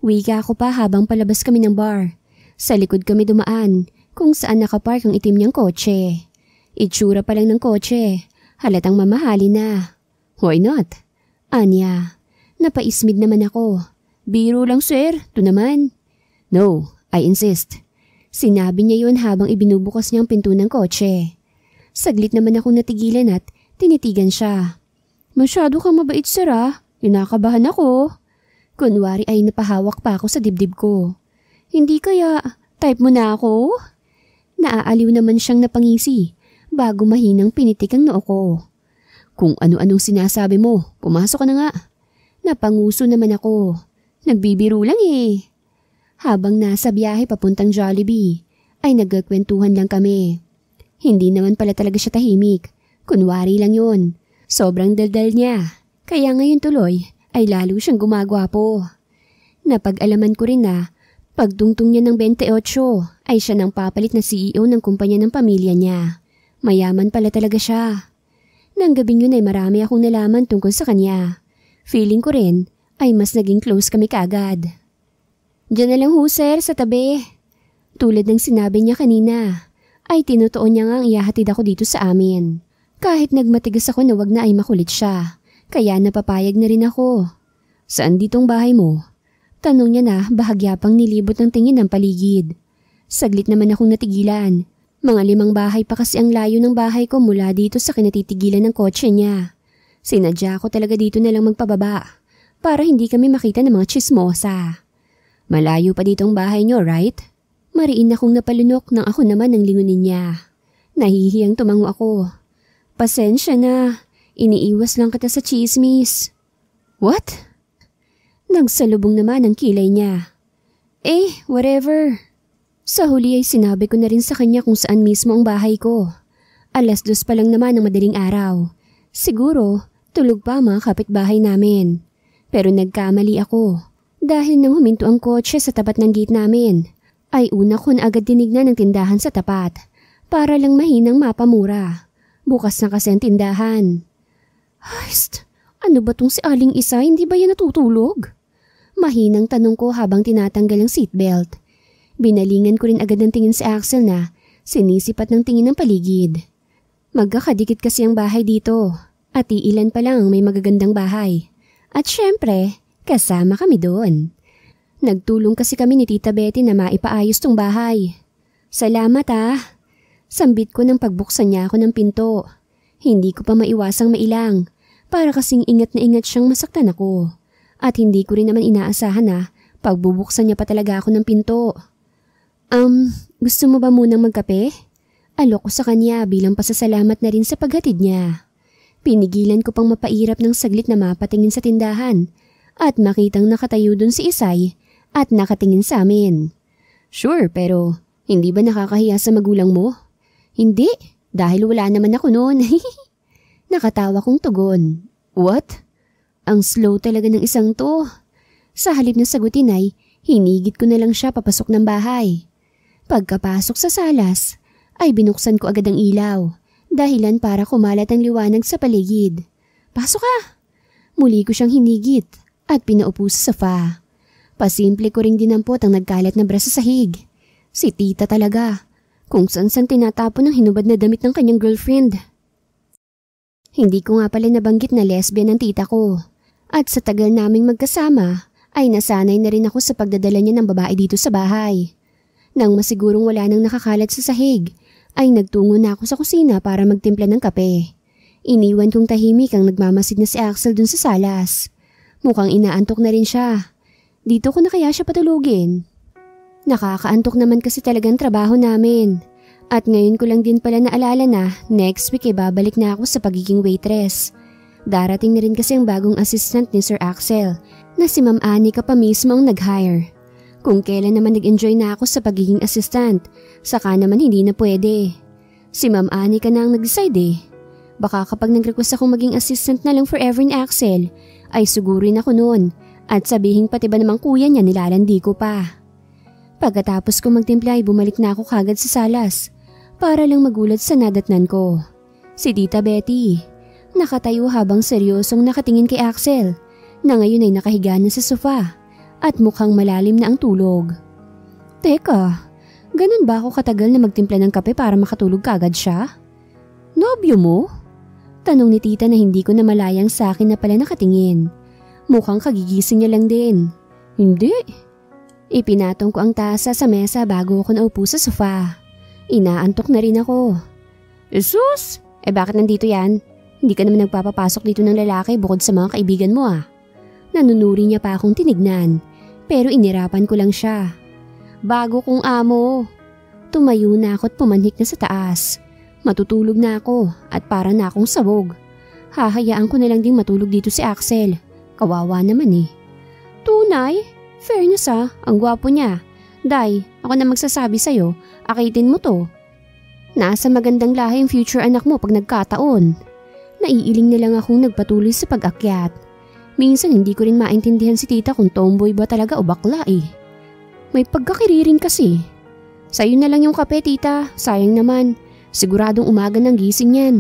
Wika ko pa habang palabas kami ng bar. Sa likod kami dumaan, kung saan nakapark ang itim niyang kotse. Itsura pa lang ng kotse, halatang mamahali na. Why not? Anya, napaismid naman ako. Biro lang, sir, to naman. No, I insist. Sinabi niya yun habang ibinubukas niya ang pinto ng kotse. Saglit naman akong natigilan at tinitigan siya. Masyado kang mabait, sir ah. Kinakabahan ako. Kunwari ay napahawak pa ako sa dibdib ko. Hindi kaya type mo na ako? Naaaliw naman siyang napangisi bago mahinang pinitik ang noo ko. Kung ano-anong sinasabi mo, pumasok ka na nga. Napanguso naman ako. Nagbibiro lang eh. Habang nasa biyahe papuntang Jollibee, ay nagkakwentuhan lang kami. Hindi naman pala talaga siya tahimik. Kunwari lang yun. Sobrang daldal niya. Kaya ngayon tuloy ay lalo siyang gumagwapo. Napag-alaman ko rin na pagtungtong niya ng 28 ay siya nang papalit na CEO ng kumpanya ng pamilya niya. Mayaman pala talaga siya. Nang gabing yun ay marami akong nalaman tungkol sa kanya. Feeling ko rin ay mas naging close kami kaagad. Diyan na lang ho, sir, sa tabi. Tulad ng sinabi niya kanina, ay tinutuon niya nga ang ihahatid ako dito sa amin. Kahit nagmatigas ako na wag na ay makulit siya, kaya napapayag na rin ako. Saan ditong bahay mo? Tanong niya na bahagya pang nilibot ng tingin ng paligid. Saglit naman akong natigilan. Mga 5 bahay pa kasi ang layo ng bahay ko mula dito sa kinatitigilan ng kotse niya. Sinadya ko talaga dito na lang magpababa para hindi kami makita ng mga chismosa. Malayo pa ditong bahay niyo, right? Mariin akong napalunok nang ako naman ang lingunin niya. Nahihiyang tumango ako. Pasensya na, iniiwas lang kita sa chismis. What? Nagsalubong naman ang kilay niya. Whatever. Sa huli ay sinabi ko na rin sa kanya kung saan mismo ang bahay ko. 2:00 pa lang naman ng madaling araw. Siguro, tulog pa ang mga kapitbahay namin. Pero nagkamali ako. Dahil nang huminto ang kotse sa tapat ng gate namin, ay una ko na agad tinignan ang tindahan sa tapat para lang mahinang mapamura. Bukas na kasi ang tindahan. Hayst, ano ba tong si Aling Isa? Hindi ba yan natutulog? Mahinang tanong ko habang tinatanggal ang seatbelt. Binalingan ko rin agad ng tingin si Axel na sinisipat ng tingin ng paligid. Magkakadikit kasi ang bahay dito at iilan pa lang may magagandang bahay. At syempre, kasama kami doon. Nagtulong kasi kami ni Tita Betty na maipaayos tong bahay. Salamat ah. Sambit ko nang pagbuksan niya ako ng pinto. Hindi ko pa maiwasang mailang para kasing ingat na ingat siyang masaktan ako. At hindi ko rin naman inaasahan na pagbubuksan niya pa talaga ako ng pinto. Gusto mo ba munang magkape? Alok ko sa kanya bilang pasasalamat na rin sa paghatid niya. Pinigilan ko pang mapairap ng saglit na mapatingin sa tindahan at makitang nakatayo dun si Isay at nakatingin sa amin. Sure, pero hindi ba nakakahiya sa magulang mo? Hindi, dahil wala naman ako noon. Nakatawa kong tugon. What? Ang slow talaga ng isang to. Sa halip na sagutin ay hinigit ko na lang siya papasok ng bahay. Pagkapasok sa salas ay binuksan ko agad ang ilaw Dahilan para kumalat ang liwanag sa paligid. Pasok ka! Muli ko siyang hinigit at pinaupo sa sofa. Pasimple ko ring dinampot ang nagkalat na braso sa sahig. Si tita talaga. Kung saan-san tinatapon ang hinubad na damit ng kanyang girlfriend. Hindi ko nga pala nabanggit na lesbian ang tita ko. At sa tagal naming magkasama, ay nasanay na rin ako sa pagdadala niya ng babae dito sa bahay. Nang masigurong wala nang nakakalat sa sahig, ay nagtungo na ako sa kusina para magtimpla ng kape. Iniwan kong tahimik ang nagmamasid na si Axel dun sa salas. Mukhang inaantok na rin siya. Dito ko na kaya siya patulugin? Nakakaantok naman kasi talagang trabaho namin. At ngayon ko lang din pala naalala na next week ay babalik na ako sa pagiging waitress. Darating na rin kasi ang bagong assistant ni Sir Axel na si Ma'am Anika pa mismo ang nag-hire. Kung kailan naman nag-enjoy na ako sa pagiging assistant, saka naman hindi na pwede. Si Ma'am Anika na ang nag-decide eh. Baka kapag nag-request akong maging assistant na lang forever ni Axel, ay sugurin ako noon at sabihin pati ba namang kuya niya nilalandi ko pa. Pagkatapos ko magtimpla ay bumalik na ako kagad sa salas para lang magulat sa nadatnan ko. Si Tita Betty. Nakatayo habang seryosong nakatingin kay Axel na ngayon ay nakahiga na sa sofa at mukhang malalim na ang tulog. Teka, ganun ba ako katagal na magtimpla ng kape para makatulog kagad siya? Nobyo mo? Tanong ni tita na hindi ko na malayang sa akin na pala nakatingin. Mukhang kagigising niya lang din. Hindi. Ipinatong ko ang tasa sa mesa bago ako naupo sa sofa. Inaantok na rin ako. Jesus! Bakit nandito yan? Hindi ka naman nagpapapasok dito ng lalaki bukod sa mga kaibigan mo ah. Nanunuri niya pa akong tinignan, pero inirapan ko lang siya. Bago kong amo. Tumayo na ako at pumanhik na sa taas. Matutulog na ako at para na akong sabog. Hahayaan ko na lang ding matulog dito si Axel. Kawawa naman eh. Tunay? Fairness ah, ang gwapo niya. Day, ako na magsasabi sa'yo, akitin mo to. Nasa magandang lahi ang future anak mo pag nagkataon. Naiiling na lang akong nagpatuloy sa pag-akyat. Minsan hindi ko rin maintindihan si tita kung tomboy ba talaga o bakla eh. May pagkakiriring kasi. Sa'yo na lang yung kape tita, sayang naman. Siguradong umaga ng gising yan.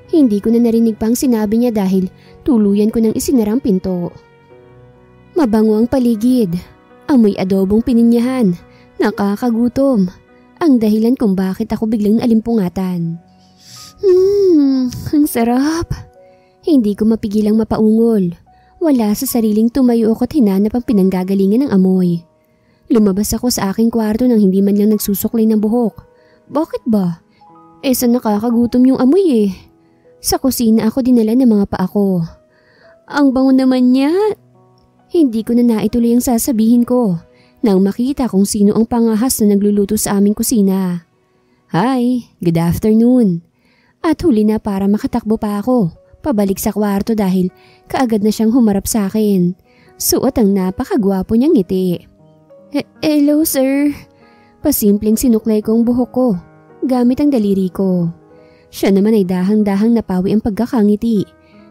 Hindi ko na narinig pang sinabi niya dahil tuluyan ko nang isinarang pinto. Mabango ang paligid. Amoy adobong pininyahan. Nakakagutom. Ang dahilan kung bakit ako biglang nalimpungatan. Ang sarap. Hindi ko mapigilang mapaungol. Wala sa sariling tumayo ako at hinanap ang pinanggagalingan ng amoy. Lumabas ako sa aking kwarto nang hindi man lang nagsusuklay ng buhok. Bakit ba? Saan nakakagutom yung amoy eh. Sa kusina ako dinala ng mga paa ko. Ang bango naman niya. Hindi ko na naituloy ang sasabihin ko nang makita kung sino ang pangahas na nagluluto sa aming kusina. Hi, good afternoon. At huli na para makatakbo pa ako, pabalik sa kwarto dahil kaagad na siyang humarap sa akin. Suot ang napakagwapo niyang ngiti. Hello sir. Pasimpleng sinuklay ko ang buhok ko, gamit ang daliri ko. Siya naman ay dahang-dahang napawi ang pagkakangiti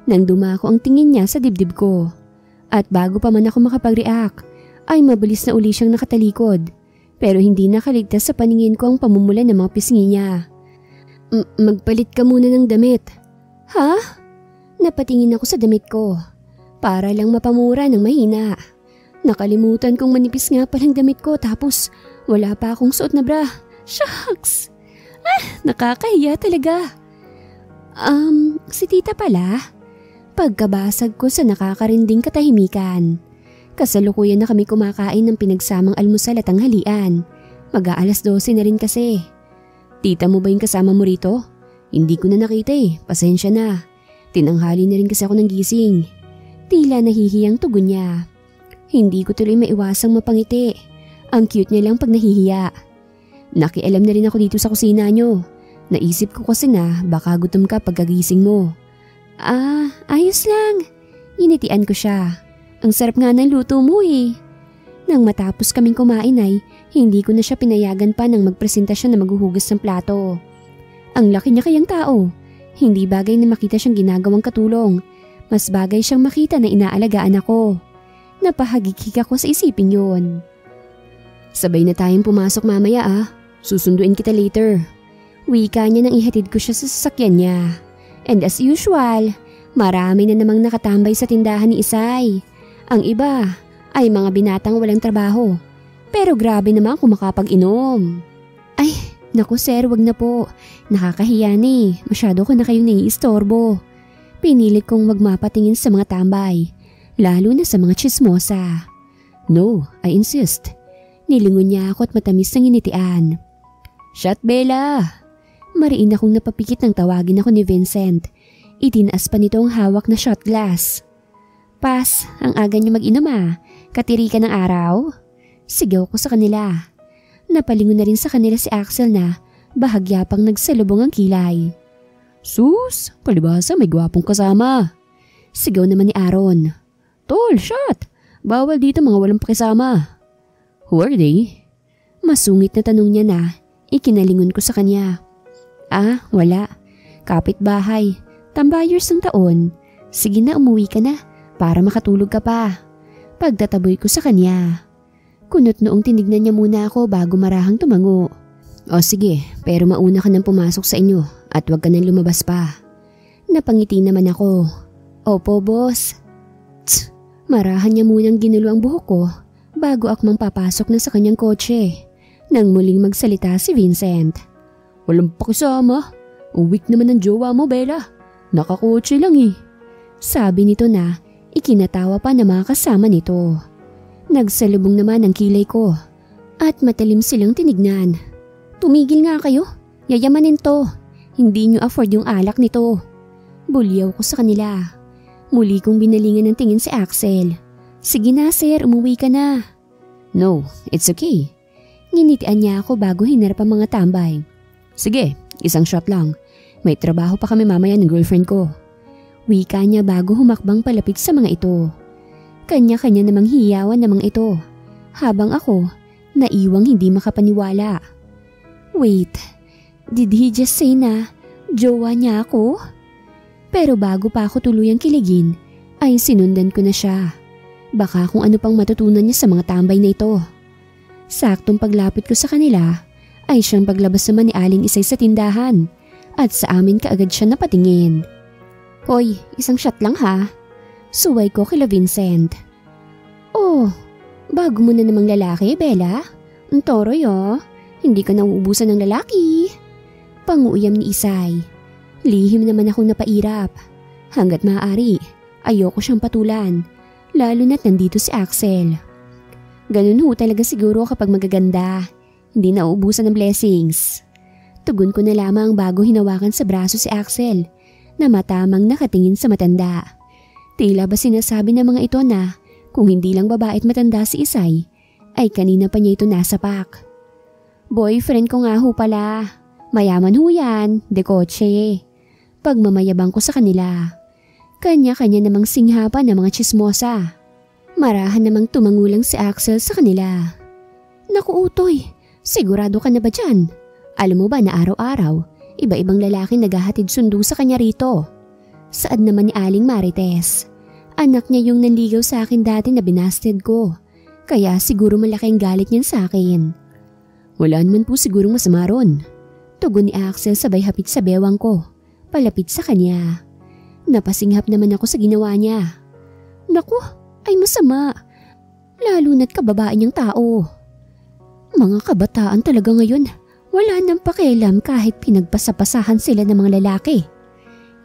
nang dumako ang tingin niya sa dibdib ko. At bago pa man ako makapag-react, ay mabilis na uli siyang nakatalikod. Pero hindi nakaligtas sa paningin ko ang pamumula ng mga pisngi niya. Magpalit ka muna ng damit. Ha? Napatingin ako sa damit ko. Para lang mapamura ng mahina. Nakalimutan kong manipis nga palang damit ko tapos wala pa akong suot na bra. Shucks! Nakakahiya talaga. Si tita pala. Pagkabasag ko sa nakakarinding katahimikan. Kasalukuyan na kami kumakain ng pinagsamang almusal at tanghalian. Mag-aalas 12 na rin kasi. Tita mo ba yung kasama mo rito? Hindi ko na nakita eh, pasensya na. Tinanghali na rin kasi ako ng gising. Tila nahihiyang tugon niya. Hindi ko tuloy maiwasang mapangiti. Ang cute niya lang pag nahihiya. Nakialam na rin ako dito sa kusina niyo. Naisip ko kasi na baka gutom ka pagkagising mo. Ayos lang. Initian ko siya. Ang sarap nga ng luto mo eh. Nang matapos kaming kumain ay hindi ko na siya pinayagan pa nang magpresenta siya na maghuhugas ng plato. Ang laki niya kayang tao. Hindi bagay na makita siyang ginagawang katulong. Mas bagay siyang makita na inaalagaan ako. Napahagikik ako sa isipin yun. Sabay na tayong pumasok mamaya ah. Susunduin kita later. Wika niya nang ihatid ko siya sa sasakyan niya. And as usual, marami na namang nakatambay sa tindahan ni Isay. Ang iba ay mga binatang walang trabaho. Pero grabe naman kung makapag-inom. Ay, naku sir, wag na po. Nakakahiya ni. Masyado ko na kayong naiistorbo. Pinilit kong wag mapatingin sa mga tambay. Lalo na sa mga chismosa. No, I insist. Nilingon niya ako at matamis na nginitian. Shot Bella! Mariin akong napapikit nang tawagin ako ni Vincent. Itinaas pa nito ang hawak na shot glass. Pas, ang aga niyo mag-inom Katiri ka ng araw? Sigaw ko sa kanila. Napalingon na rin sa kanila si Axel na bahagya pang nagsalubong ang kilay. Sus, palibasa may gwapong kasama. Sigaw naman ni Aaron. Tol, shot! Bawal dito mga walang pakisama. Who are they? Masungit na tanong niya na ikinalingon ko sa kanya. Wala. Kapitbahay. Tambayers ng taon. Sige na, umuwi ka na para makatulog ka pa. Pagtataboy ko sa kanya. Kunot noong tinignan niya muna ako bago marahang tumango. O sige, pero mauna ka nang pumasok sa inyo at huwag ka nang lumabas pa. Napangiti naman ako. Opo, boss. Tsk, marahan niya munang ginulo ang buhok ko bago akmang papasok na sa kanyang kotse. Nang muling magsalita si Vincent. Walang pakisama. Uwik naman ng jowa mo, Bella. Nakakotse lang Sabi nito na ikinatawa pa ng mga kasama nito. Nagsalubong naman ang kilay ko at matalim silang tinignan. Tumigil nga kayo. Yayamanin to. Hindi nyo afford yung alak nito. Bulyaw ko sa kanila. Muli kong binalingan ng tingin si Axel. Sige na sir, umuwi ka na. No, it's okay. Nginitian niya ako bago hinarap ang mga tambay. Sige, isang shot lang. May trabaho pa kami mamaya ng girlfriend ko. Wika niya bago humakbang palapit sa mga ito. Kanya-kanya namang hiyawan ng mga ito. Habang ako, naiwang hindi makapaniwala. Wait, did he just say na jowa niya ako? Pero bago pa ako tuluyang kiligin, ay sinundan ko na siya. Baka kung ano pang matutunan niya sa mga tambay na ito. Saktong paglapit ko sa kanila, ay siyang paglabas naman ni Aling Isay sa tindahan at sa amin kaagad siya napatingin. Hoy, isang shot lang ha. Suway ko kila Vincent. Oh, bago mo na namang lalaki, Bella. Ang toroy hindi ka nauubusan ng lalaki. Panguuyam ni Isay. Lihim naman akong napairap. Hanggat maaari, ayoko siyang patulan. Lalo na't nandito si Axel. Ganun ho talaga siguro kapag magaganda. Hindi nauubusan ng blessings. Tugon ko na lamang bago hinawakan sa braso si Axel na matamang nakatingin sa matanda. Tila ba sinasabi ng mga ito na kung hindi lang babae at matanda si Isay, ay kanina pa niya ito nasapak. Boyfriend ko nga ho pala. Mayaman ho yan, de kotse. Pagmamayabang ko sa kanila. Kanya-kanya namang singhapan ng mga chismosa. Marahan namang tumangulang si Axel sa kanila. Naku utoy, sigurado ka na ba dyan? Alam mo ba na araw-araw, iba-ibang lalaki naghahatid sundo sa kanya rito? Saad naman ni Aling Marites. Anak niya yung nanligaw sa akin dati na binasted ko. Kaya siguro malaking galit niyan sa akin. Wala naman po sigurong masama ron. Tugon ni Axel sabay hapit sa bewang ko. Palapit sa kanya. Napasinghap naman ako sa ginawa niya. Naku, ay masama. Lalo na't kababae niyang tao. Mga kabataan talaga ngayon. Wala nang pakialam kahit pinagpasapasahan sila ng mga lalaki.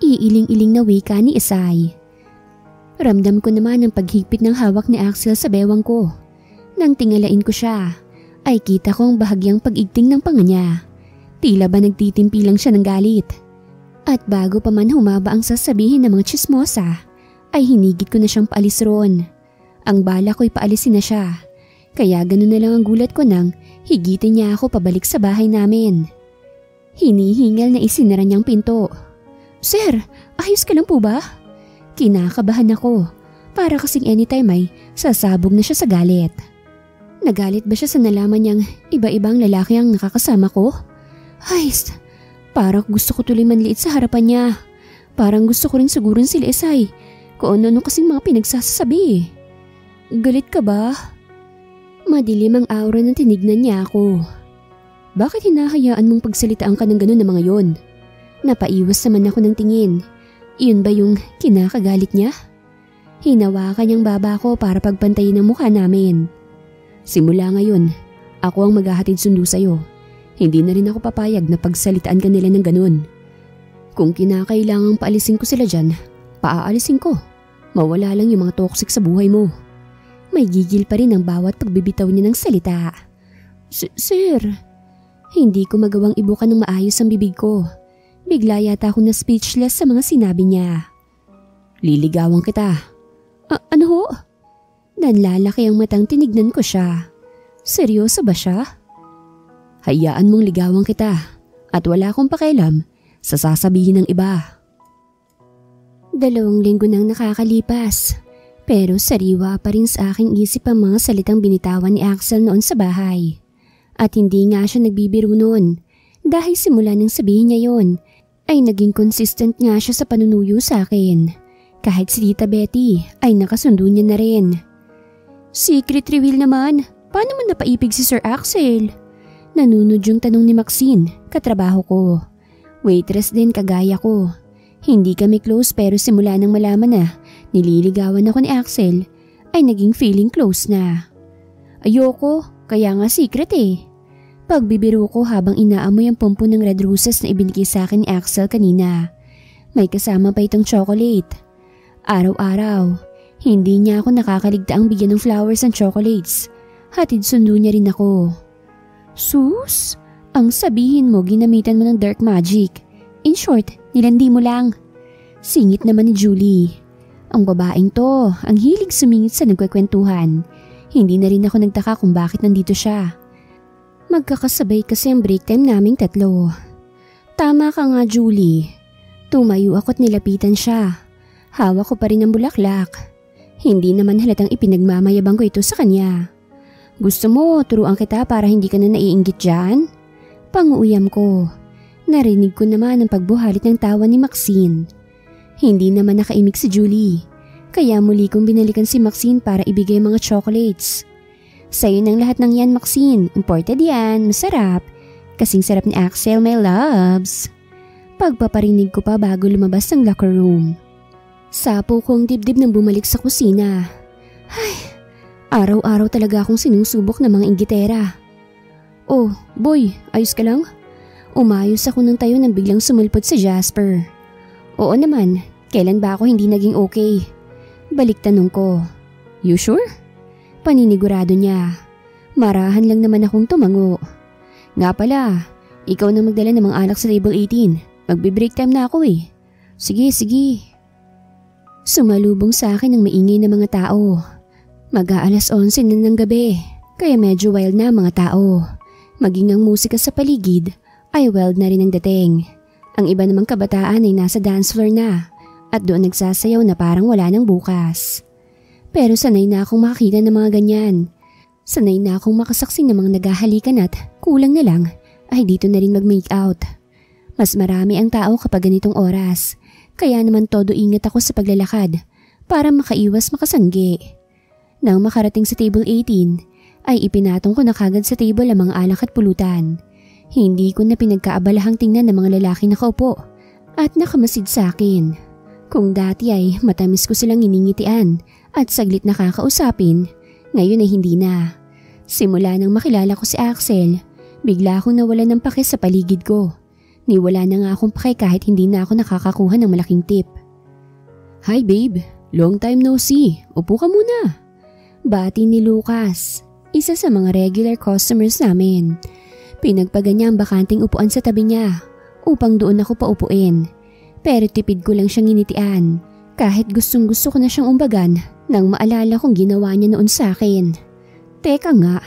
Iiling-iling na wika ni Isay. Ramdam ko naman ang paghigpit ng hawak ni Axel sa bewang ko. Nang tingalain ko siya, ay kita ko ang bahagyang pag-igting ng panga niya. Tila ba nagtitimpi lang siya ng galit. At bago pa man humaba ang sasabihin ng mga chismosa, ay hinigit ko na siyang paalis roon. Ang bala ko'y paalisin na siya. Kaya ganun na lang ang gulat ko nang higitin niya ako pabalik sa bahay namin. Hinihingal na isinara niyang pinto. Sir, ayos ka lang po ba? Kinakabahan ako. Para kasing anytime ay sasabog na siya sa galit. Nagalit ba siya sa nalaman niyang iba-ibang lalaki ang nakakasama ko? Ay, parang gusto ko tuloy manliit sa harapan niya. Parang gusto ko rin sigurin sila Isay kung ano kasing mga pinagsasabi. Galit ka ba? Madilim ang aura ng tinignan niya ako. Bakit hinahayaan mong pagsalitaan ka ng ganun ng mga yon? Napaiwas naman ako ng tingin. Iyon ba yung kinakagalit niya? Hinawakan niyang baba ko para pagpantayin ang mukha namin. Simula ngayon, ako ang maghahatid sundo sa'yo. Hindi na rin ako papayag na pagsalitaan ka nila ng ganun. Kung kinakailangang paalisin ko sila dyan, paaalisin ko. Mawala lang yung mga toxic sa buhay mo. May gigil pa rin ang bawat pagbibitaw niya ng salita. Sir, hindi ko magawang ibuka ng maayos ang bibig ko. Bigla yata ako na speechless sa mga sinabi niya. Liligawan kita. Ano ho? Nanlalaki ang matang tinignan ko siya. Seryoso ba siya? Hayaan mong ligawan kita at wala akong pakialam sa sasabihin ng iba. 2 linggo nang nakakalipas pero sariwa pa rin sa aking isip ang mga salitang binitawan ni Axel noon sa bahay. At hindi nga siya nagbibiro noon dahil simula nang sabihin niya yon ay naging consistent nga siya sa panunuyo sa akin. Kahit si Tita Betty ay nakasundo niya na rin. Secret reveal naman, paano mo napaipig si Sir Axel? Nanunod yung tanong ni Maxine, katrabaho ko. Waitress din kagaya ko. Hindi kami close pero simula nang malaman na nililigawan ako ni Axel ay naging feeling close na. Ayoko, kaya nga secret eh. Pagbibiro ko habang inaamoy ang pompo ng red roses na ibinigay sa akin ni Axel kanina. May kasama pa itong chocolate. Araw-araw, hindi niya ako nakakaligtaang bigyan ng flowers and chocolates. Hatid sundo niya rin ako. Sus, ang sabihin mo ginamitan mo ng dark magic. In short, nilandi mo lang. Singit naman ni Julie. Ang babaeng to, ang hilig sumingit sa nagkwekwentuhan. Hindi na rin ako nagtaka kung bakit nandito siya. Magkakasabay kasi ang break time naming 3. Tama ka nga, Julie. Tumayo ako at nilapitan siya. Hawak ko pa rin ang bulaklak. Hindi naman halatang ipinagmamayabang ko ito sa kanya. Gusto mo, turuan kita para hindi ka na naiinggit dyan? Panguuyam ko. Narinig ko naman ang pagbuhalit ng tawa ni Maxine. Hindi naman nakaimik si Julie. Kaya muli kong binalikan si Maxine para ibigay mga chocolates. Sa'yo ng lahat ng yan, Maxine. Imported yan, masarap. Kasing sarap ni Axel, my loves. Pagpaparinig ko pa bago lumabas ng locker room. Sapo kong dibdib nang bumalik sa kusina. Ay, araw-araw talaga akong sinusubok ng mga inggitera. Oh, boy, ayos ka lang? Umayos ako ng tayo nang biglang sumulpot si Jasper. Oo naman, kailan ba ako hindi naging okay? Balik tanong ko. You sure? Paninigurado niya. Marahan lang naman akong tumango. Nga pala, ikaw na magdala ng mga alak sa table 18. Magbe-break time na ako eh. Sige, sige. Sumalubong sa akin ang maingay na mga tao. Mag-aalas 11 na ng gabi, kaya medyo wild na mga tao. Maging ang musika sa paligid ay wild na rin ang dating. Ang iba namang kabataan ay nasa dance floor na at doon nagsasayaw na parang wala nang bukas. Pero sanay na akong makakita ng mga ganyan. Sanay na akong makasaksi ng mga naghahalikan at kulang na lang ay dito na rin mag-make out. Mas marami ang tao kapag ganitong oras. Kaya naman todo ingat ako sa paglalakad para makaiwas makasanggi. Nang makarating sa table 18, ay ipinatong ko na kagad sa table ang mga alak at pulutan. Hindi ko na pinagkaabalahang tingnan ng mga lalaki nakaupo at nakamasid sa akin. Kung dati ay matamis ko silang iningitian at saglit nakakausapin, ngayon ay hindi na. Simula nang makilala ko si Axel, bigla akong nawalan ng pake sa paligid ko. Niwala na nga akong pake kahit hindi na ako nakakakuha ng malaking tip. Hi babe, long time no see. Upo ka muna. Bati ni Lucas, isa sa mga regular customers namin. Pinagpagan niya ang bakanting upuan sa tabi niya upang doon ako paupuin. Pero tipid ko lang siyang initian kahit gustong gusto ko na siyang umbagan nang maalala kong ginawa niya noon sa akin. Teka nga,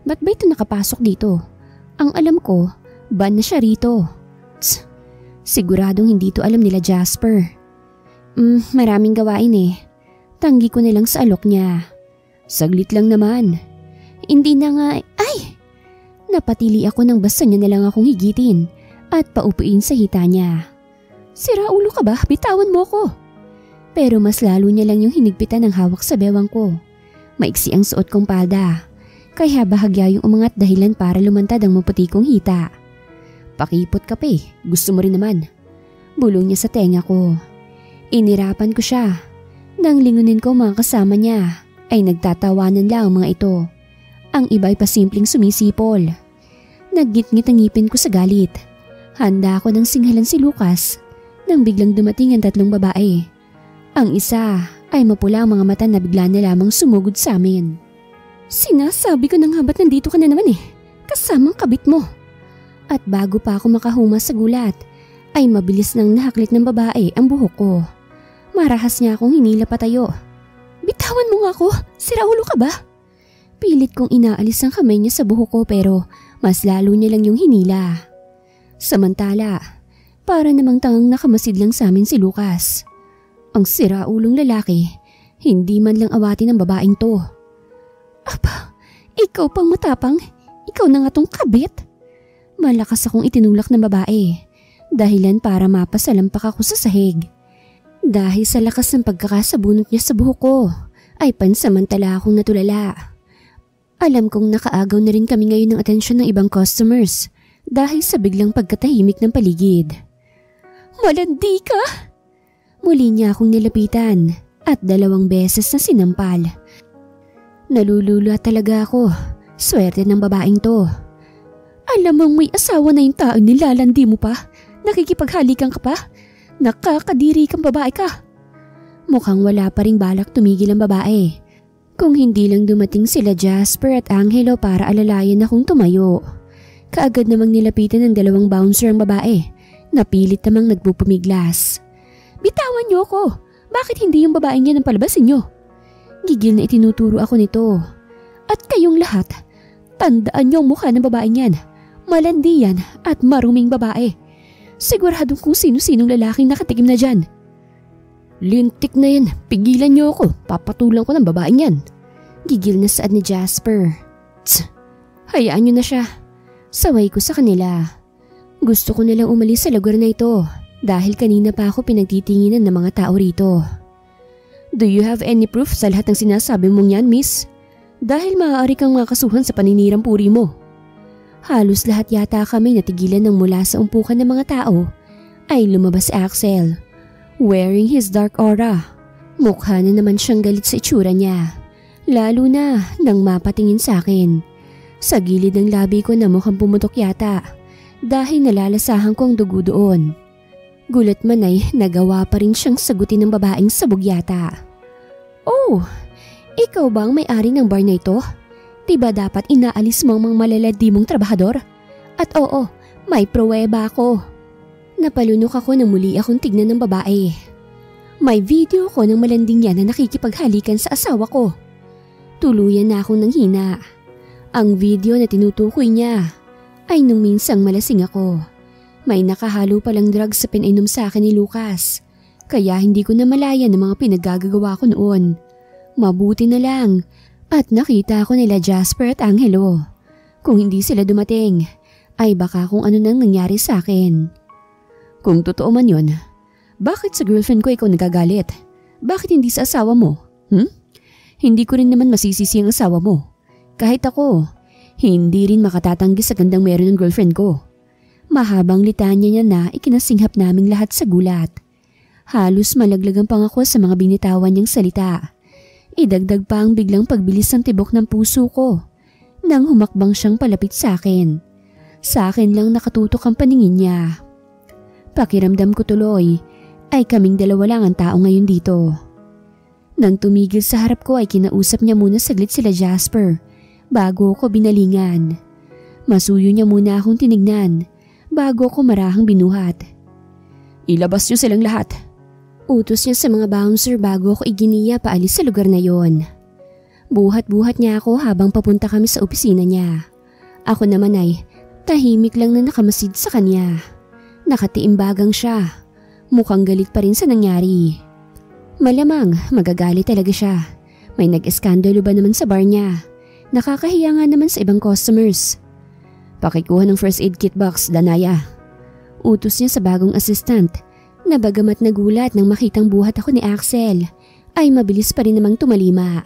ba't ba ito nakapasok dito? Ang alam ko, ban na siya rito. Siguradong hindi to alam nila Jasper. Maraming gawain eh. Tanggi ko na lang sa alok niya. Saglit lang naman. Hindi na nga ay! Napatili ako nang basta niya na lang akong higitin at paupuin sa hita niya. Sira ulo ka ba? Bitawan mo ko. Pero mas lalo niya lang yung hinigpitan ng hawak sa bewang ko. Maiksi ang suot kong palda. kaya bahagya yung umangat dahilan para lumantad ang maputi kong hita. Pakipot ka pa eh, gusto mo rin naman. Bulong niya sa tenga ko. Inirapan ko siya. Nang lingunin ko mga kasama niya ay nagtatawanan lang ang mga ito. Ang iba ay pasimpleng sumisipol. Naggitngit ang ngipin ko sa galit. Handa ako ng singhalan si Lucas nang biglang dumating ang tatlong babae. Ang isa ay mapula ang mga mata na bigla na lamang sumugod sa amin. Sinasabi ko na nga ba't nandito ka na naman eh, kasamang kabit mo. At bago pa ako makahumas sa gulat, ay mabilis nang nahaklit ng babae ang buhok ko. Marahas niya akong hinila patayo. Bitawan mo nga ako, siraulo ka ba? Pilit kong inaalis ang kamay niya sa buhok ko pero mas lalo niya lang yung hinila. Samantala, para namang tangang nakamasid lang sa amin si Lucas. Ang siraulong lalaki, hindi man lang awatin ng babaeng to. Apa, ikaw pang matapang, ikaw na nga tong kabit. Malakas akong itinulak ng babae, dahilan para mapasalampak ako sa sahig. Dahil sa lakas ng pagkakasabunot niya sa buhok ko, ay pansamantala akong natulala. Alam kong nakaagaw na rin kami ngayon ng atensyon ng ibang customers dahil sa biglang pagkatahimik ng paligid. Malandi ka! Muli niya akong nilapitan at 2 beses na sinampal. Nalulula talaga ako, swerte ng babaeng to. Alam mong may asawa na yung tao nilalandi mo pa, nakikipaghalikan ka pa, nakakadiri kang babae ka. Mukhang wala pa ring balak tumigil ang babae. Kung hindi lang dumating sila Jasper at Angelo para alalayan akong tumayo. Kaagad namang nilapitan ng 2 bouncer ang babae, napilit namang nagpupumiglas. Bitawan niyo ako, bakit hindi yung babaeng yan ang palabasin niyo? Gigil na itinuturo ako nito. At kayong lahat, tandaan niyo ang mukha ng babaeng yan. Malandi yan at maruming babae. Siguradong kung sino-sinong lalaking nakatikim na dyan. Lintik na yan, pigilan niyo ako, papatulang ko ng babaeng yan. Gigil na saad ni Jasper. Tsk, hayaan niyo na siya. Saway ko sa kanila. Gusto ko nalang umalis sa lugar na ito dahil kanina pa ako pinagtitinginan ng mga tao rito. Do you have any proof sa lahat ng sinasabi mong yan, miss? Dahil maaari kang makasuhan sa paninirang puri mo. Halos lahat yata kami natigilan ng mula sa umpukan ng mga tao ay lumabas si Axel. Wearing his dark aura. Mukha na naman siyang galit sa itsura niya. Lalo na nang mapatingin sa akin. Sa gilid ng labi ko na mukhang pumutok yata dahil nalalasahan ko ang dugo doon. Gulat man ay nagawa pa rin siyang sagutin ng babaeng sabog yata. Oh, ikaw ba ang may-ari ng bar na ito? Diba dapat inaalis mo ang mga malalandi mong trabahador? At oo, may pruweba ako. Napalunok ako nang muli akong tignan ng babae. May video ko ng malanding yan na nakikipaghalikan sa asawa ko. Tuluyan na akong nanghina. Ang video na tinutukoy niya ay nung minsang malasing ako. May nakahalo palang drugs sa pinainom sa akin ni Lucas, kaya hindi ko na malayan ang mga pinaggagawa ko noon. Mabuti na lang at nakita ko nila Jasper at Angelo. Kung hindi sila dumating, ay baka kung ano nang nangyari sa akin. Kung totoo man yun, bakit sa girlfriend ko ikaw nagagalit? Bakit hindi sa asawa mo? Hindi ko rin naman masisisi ang asawa mo. Kahit ako, hindi rin makatatanggi sa gandang meron ng girlfriend ko. Mahabang litanya niya na ikinasinghap naming lahat sa gulat. Halos malaglagang pangako sa mga binitawan niyang salita. Idagdag pa ang biglang pagbilis ng tibok ng puso ko nang humakbang siyang palapit sa akin. Sa akin lang nakatutok ang paningin niya. Pakiramdam ko tuloy ay kaming 2 lang ang tao ngayon dito. Nang tumigil sa harap ko ay kinausap niya muna saglit sila Jasper bago ko binalingan. Masuyo niya muna akong tinignan bago ko marahang binuhat. Ilabas niyo silang lahat. Utos niya sa mga bouncer bago ako iginiya paalis sa lugar na yon. Buhat-buhat niya ako habang papunta kami sa opisina niya. Ako naman ay tahimik lang na nakamasid sa kanya. Nakatiimbagang siya. Mukhang galit pa rin sa nangyari. Malamang magagalit talaga siya. May nag-eskandalo ba naman sa bar niya? Nakakahiya nga naman sa ibang customers. Pakikuha ng first aid kit box, Danaya. Utos niya sa bagong assistant na bagamat nagulat nang makitang buhat ako ni Axel ay mabilis pa rin namang tumalima.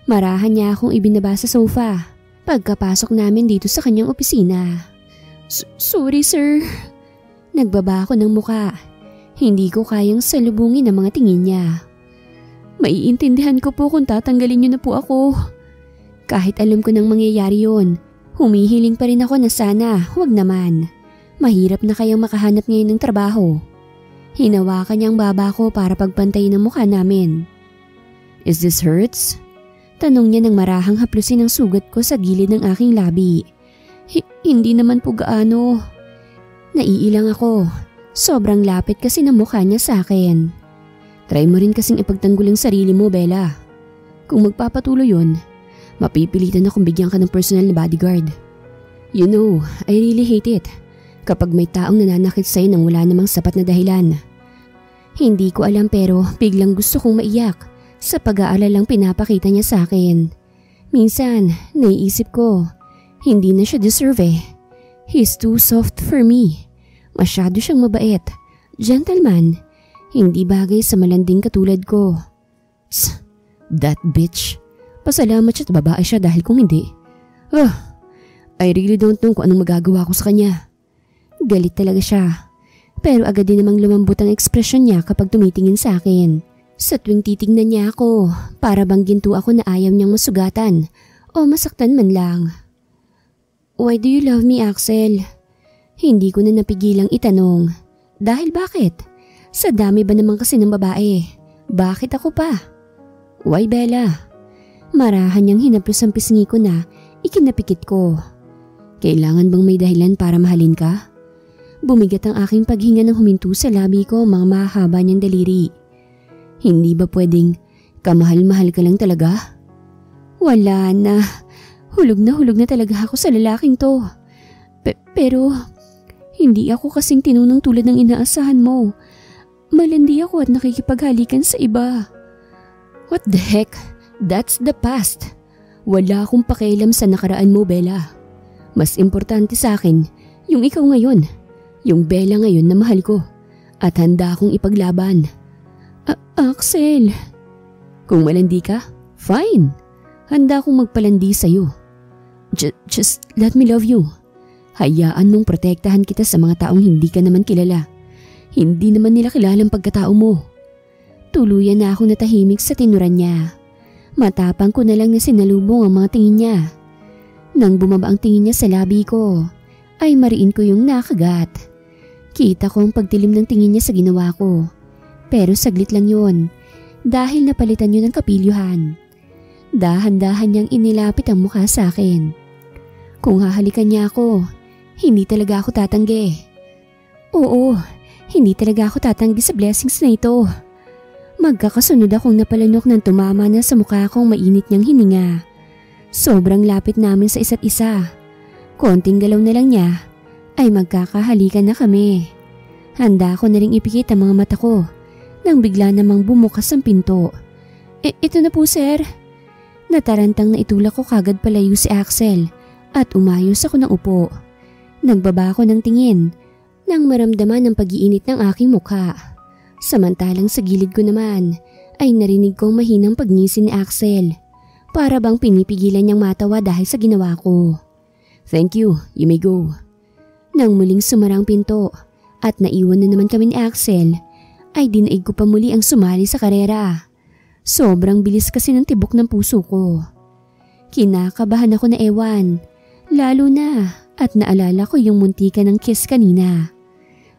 Marahan niya akong ibinaba sa sofa pagkapasok namin dito sa kanyang opisina. Sorry sir. Nagbaba ako ng muka. Hindi ko kayang salubungin ang mga tingin niya. Maiintindihan ko po kung tatanggalin niyo na po ako. Kahit alam ko nang mangyayari yon, humihiling pa rin ako na sana, wag naman. Mahirap na kayang makahanap ngayon ng trabaho. Hinawakan niya ang baba ko para pagpantayin ang mukha namin. Is this hurts? Tanong niya nang marahang haplusin ang sugat ko sa gilid ng aking labi. Hindi naman po gaano. Naiilang ako. Sobrang lapit kasi ng mukha niya sa akin. Try mo rin kasing ipagtanggol ang sarili mo, Bella. Kung magpapatuloy yun, mapipilitan akong bigyan ka ng personal na bodyguard. You know, I really hate it kapag may taong nananakit sa'yo nang wala namang sapat na dahilan. Hindi ko alam pero biglang gusto kong maiyak sa pag-aalalang pinapakita niya sa akin. Minsan, naiisip ko, hindi na siya deserve eh. He's too soft for me. Masyado siyang mabait, gentleman, hindi bagay sa malanding katulad ko. That bitch. Pasalamat siya at babae siya dahil kung hindi. I really don't know kung anong magagawa ko sa kanya. Galit talaga siya. Pero agad din namang lumambot ang ekspresyon niya kapag tumitingin sa akin. Sa tuwing titingnan niya ako, para bang ginto ako na ayaw niyang masugatan o masaktan man lang. Why do you love me, Axel? Hindi ko na napigilang itanong. Dahil bakit? Sa dami ba naman kasi ng babae? Bakit ako pa? Why, Bella? Marahan niyang hinaplos ang pisngi ko na ikinapikit ko. Kailangan bang may dahilan para mahalin ka? Bumigat ang aking paghinga nang huminto sa labi ko mga mahaba niyang daliri. Hindi ba pwedeng kamahal-mahal ka lang talaga? Wala na. Hulog na talaga ako sa lalaking to. Pero hindi ako kasing tinunong tulad ng inaasahan mo. Malandi ako at nakikipaghalikan sa iba. What the heck? That's the past. Wala akong pakialam sa nakaraan mo, Bella. Mas importante sa akin yung ikaw ngayon. Yung Bella ngayon na mahal ko. At handa akong ipaglaban. Axel. Kung malandi ka, fine. Handa akong magpalandi sa'yo. Just let me love you. Hayaan mong protektahan kita sa mga taong hindi ka naman kilala. Hindi naman nila kilala ang pagkatao mo. Tuluyan na akong natahimik sa tinuran niya. Matapang ko na lang na sinalubong ang mga tingin niya. Nang bumaba ang tingin niya sa labi ko, ay mariin ko yung nakagat. Kita ko ang pagdilim ng tingin niya sa ginawa ko. Pero saglit lang yun, dahil napalitan yun ng kapilyuhan. Dahan-dahan niyang inilapit ang mukha sa akin. Kung hahalikan niya ako, hindi talaga ako tatanggi. Oo, hindi talaga ako tatanggi sa blessings na ito. Magkakasunod akong napalanok ng tumama na sa mukha kong mainit niyang hininga. Sobrang lapit namin sa isa't isa. Konting galaw na lang niya ay magkakahalikan na kami. Handa ko na ring ipikit ang mga mata ko nang bigla namang bumukas ang pinto. Ito na po, sir. Natarantang na itulak ko kagad palayo si Axel at umayos ako ng upo. Nagbaba ako ng tingin nang maramdaman ang pag-iinit ng aking mukha. Samantalang sa gilid ko naman ay narinig kong mahinang pagngisi ni Axel. Para bang pinipigilan niyang matawa dahil sa ginawa ko. Thank you, you may go. Nang muling sumarang pinto at naiwan na naman kami ni Axel, ay dinaig ko pa muli ang sumali sa karera. Sobrang bilis kasi ng tibok ng puso ko. Kinakabahan ako na ewan, lalo na at naalala ko yung muntika ng kiss kanina.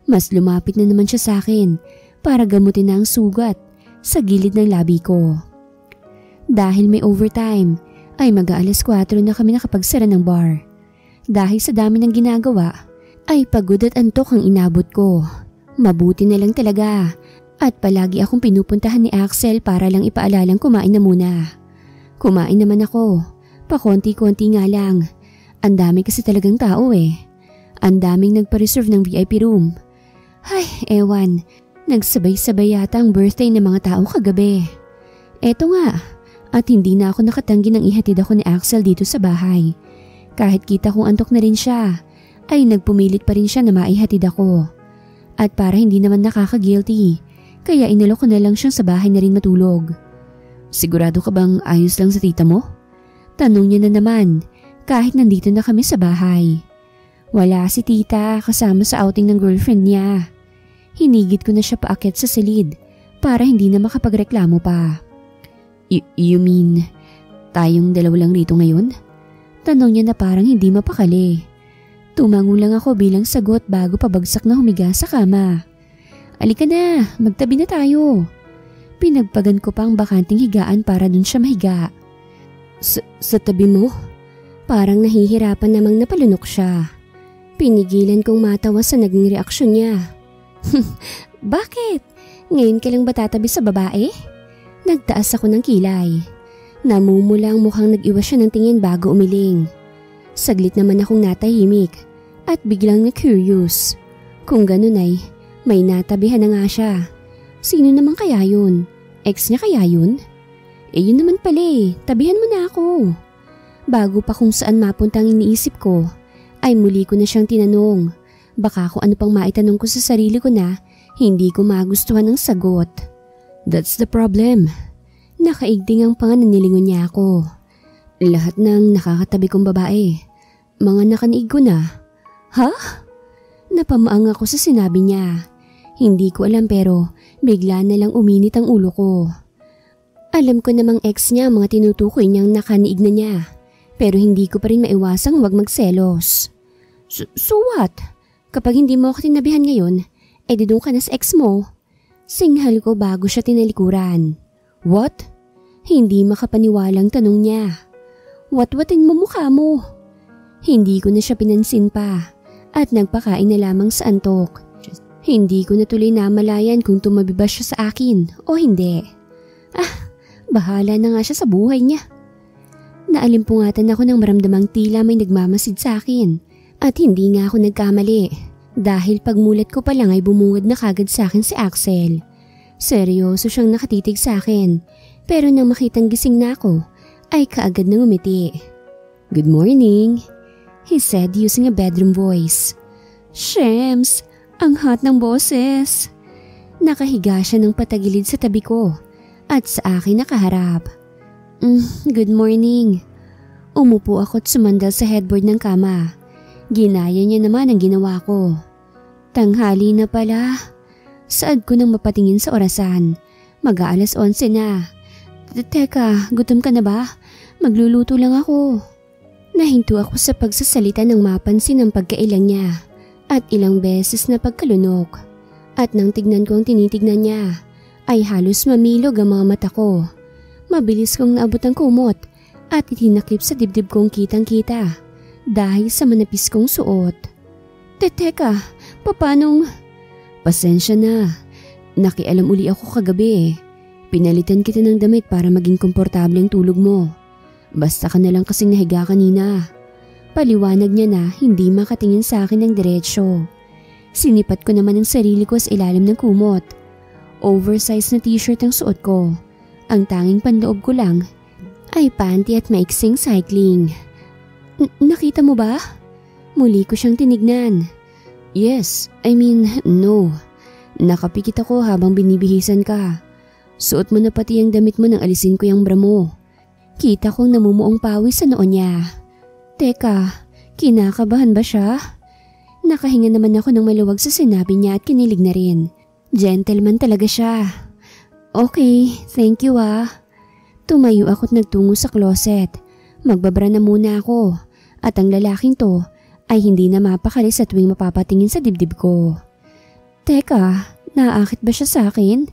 Mas lumapit na naman siya sa akin para gamutin na ang sugat sa gilid ng labi ko. Dahil may overtime, ay mag-aalas 4 na kami nakapagsara ng bar. Dahil sa dami ng ginagawa, ay pagod at antok ang inabot ko. Mabuti na lang talaga at palagi akong pinupuntahan ni Axel para lang ipaalalang kumain na muna. Kumain naman ako, pakonti-konti nga lang. Ang dami kasi talagang tao eh. Ang daming nagpa-reserve ng VIP room. Ay, ewan, nagsabay-sabay yata ang birthday ng mga tao kagabi. Eto nga. At hindi na ako nakatanggi nang ihatid ako ni Axel dito sa bahay. Kahit kita kong antok na rin siya, ay nagpumilit pa rin siya na maihatid ako. At para hindi naman nakaka-guilty, kaya inalok ko na lang siyang sa bahay na rin matulog. Sigurado ka bang ayos lang sa tita mo? Tanong niya na naman, kahit nandito na kami sa bahay. Wala si tita kasama sa outing ng girlfriend niya. Hinigit ko na siya paakyat sa silid para hindi na makapagreklamo pa. You mean, tayong dalawa lang rito ngayon? Tanong niya na parang hindi mapakali. Tumango lang ako bilang sagot bago pabagsak na humiga sa kama. Alika na, magtabi na tayo. Pinagpagan ko pa ang bakanting higaan para dun siya mahiga. Sa tabi mo? Parang nahihirapan namang napalunok siya. Pinigilan kong matawa sa naging reaksyon niya. Bakit? Ngayon ka lang ba tatabi sa babae? Nagtaas ako ng kilay. Namumula ang mukhang nag-iwas siya ng tingin bago umiling. Saglit naman akong natahimik at biglang na-curious. Kung ganun ay may natabihan na nga siya. Sino naman kaya yun? Ex niya kaya yun? Yun naman pala tabihan mo na ako. Bago pa kung saan mapunta ang iniisip ko, ay muli ko na siyang tinanong. Baka kung ano pang maitanong ko sa sarili ko na hindi ko magustuhan ng sagot. That's the problem. Nakaigting ang pangananilingon niya ako. Lahat ng nakakatabi kong babae, mga nakaniig ko na. Ha? Napamaang ako sa sinabi niya. Hindi ko alam pero bigla na lang uminit ang ulo ko. Alam ko namang ex niya ang mga tinutukoy niyang nakaniig na niya. Pero hindi ko pa rin maiwasang huwag magselos. So what? Kapag hindi mo ako tinabihan ngayon, edi doon ka na sa ex mo. Singhal ko bago siya tinalikuran. What? Hindi makapaniwalang tanong niya. Wat-watin mo mukha mo. Hindi ko na siya pinansin pa at nagpakain na lamang sa antok. Hindi ko na tuloy namalayan kung tumabi ba siya sa akin o hindi. Bahala na nga siya sa buhay niya. Naalimpungatan ako nang maramdamang tila may nagmamasid sa akin at hindi nga ako nagkamali dahil pagmulat ko pa lang ay bumungad na kagad sa akin si Axel. Seryoso siyang nakatitig sa akin pero nang makitang gising na ako ay kaagad na ngumiti. Good morning, he said using a bedroom voice. Shems, ang hot ng boses. Nakahiga siya ng patagilid sa tabi ko at sa akin nakaharap. Good morning. Umupo ako at sumandal sa headboard ng kama. Ginaya niya naman ang ginawa ko. Tanghali na pala. Saad ko nang mapatingin sa orasan. Mag-aalas 11 na. Teka, gutom ka na ba? Magluluto lang ako. Nahinto ako sa pagsasalita nang mapansin ang pagkailang niya at ilang beses na pagkalunok. At nang tignan ko ang tinitignan niya, ay halos mamilog ang mga mata ko. Mabilis kong naabot ang kumot at itinakip sa dibdib kong kitang-kita dahil sa manapis kong suot. Teka, papanong? Pasensya na. Nakialam uli ako kagabi. Pinalitan kita ng damit para maging komportable ang tulog mo. Basta ka na lang kasing nahiga kanina. Paliwanag niya na hindi makatingin sa akin ng diretsyo. Sinipat ko naman ang sarili ko sa ilalim ng kumot. Oversized na t-shirt ang suot ko. Ang tanging panloob ko lang ay panty at maiksing cycling. Nakita mo ba? Muli ko siyang tinignan. Yes, no. Nakapikit ako habang binibihisan ka. Suot mo na pati ang damit mo nang alisin ko yung bra mo. Kita kong namumuong pawis sa noo niya. Teka, kinakabahan ba siya? Nakahinga naman ako ng maluwag sa sinabi niya at kinilig na rin. Gentleman talaga siya. Okay, thank you Tumayo ako't nagtungo sa closet. Magbabra na muna ako at ang lalaking to ay hindi na mapakali sa tuwing mapapatingin sa dibdib ko. Teka, naaakit ba siya sa akin?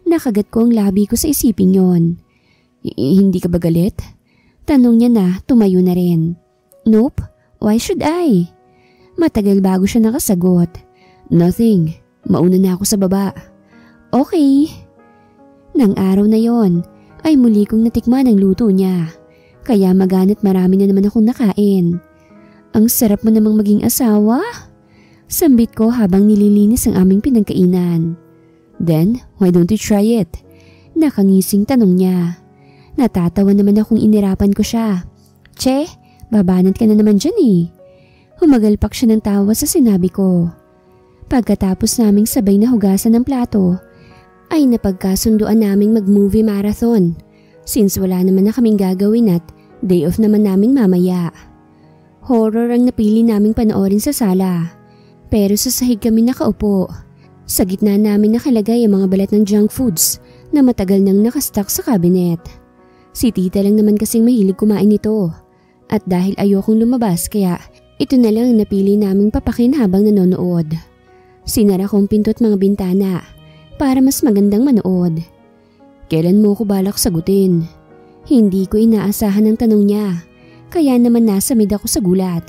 Nakagat ko ang labi ko sa isipin yon. Hindi ka ba galit? Tanong niya na, tumayo na rin. Nope, why should I? Matagal bago siya nakasagot. Nothing, mauna na ako sa baba. Okay. Nang araw na yon ay muli kong natikman ang luto niya. Kaya magana't marami na naman akong nakain. Ang sarap mo namang maging asawa. Sambit ko habang nililinis ang aming pinagkainan. Then, why don't you try it? Nakangising tanong niya. Natatawa naman akong inirapan ko siya. Che, babanat ka na naman dyan Humagalpak siya ng tawa sa sinabi ko. Pagkatapos naming sabay na hugasan ng plato, ay napagkasunduan naming mag-movie marathon since wala naman na kaming gagawin at day off naman namin mamaya. Horror ang napili naming panoorin sa sala. Pero sa sahig kami nakaupo. Sa gitna namin nakalagay ang mga balat ng junk foods na matagal nang nakastock sa cabinet. Si tita lang naman kasing mahilig kumain nito. At dahil ayokong lumabas kaya ito na lang napili naming papakin habang nanonood. Sinara kong pinto at mga bintana para mas magandang manood. Kailan mo ko balak sagutin? Hindi ko inaasahan ang tanong niya, kaya naman nasa mid ako sa gulat.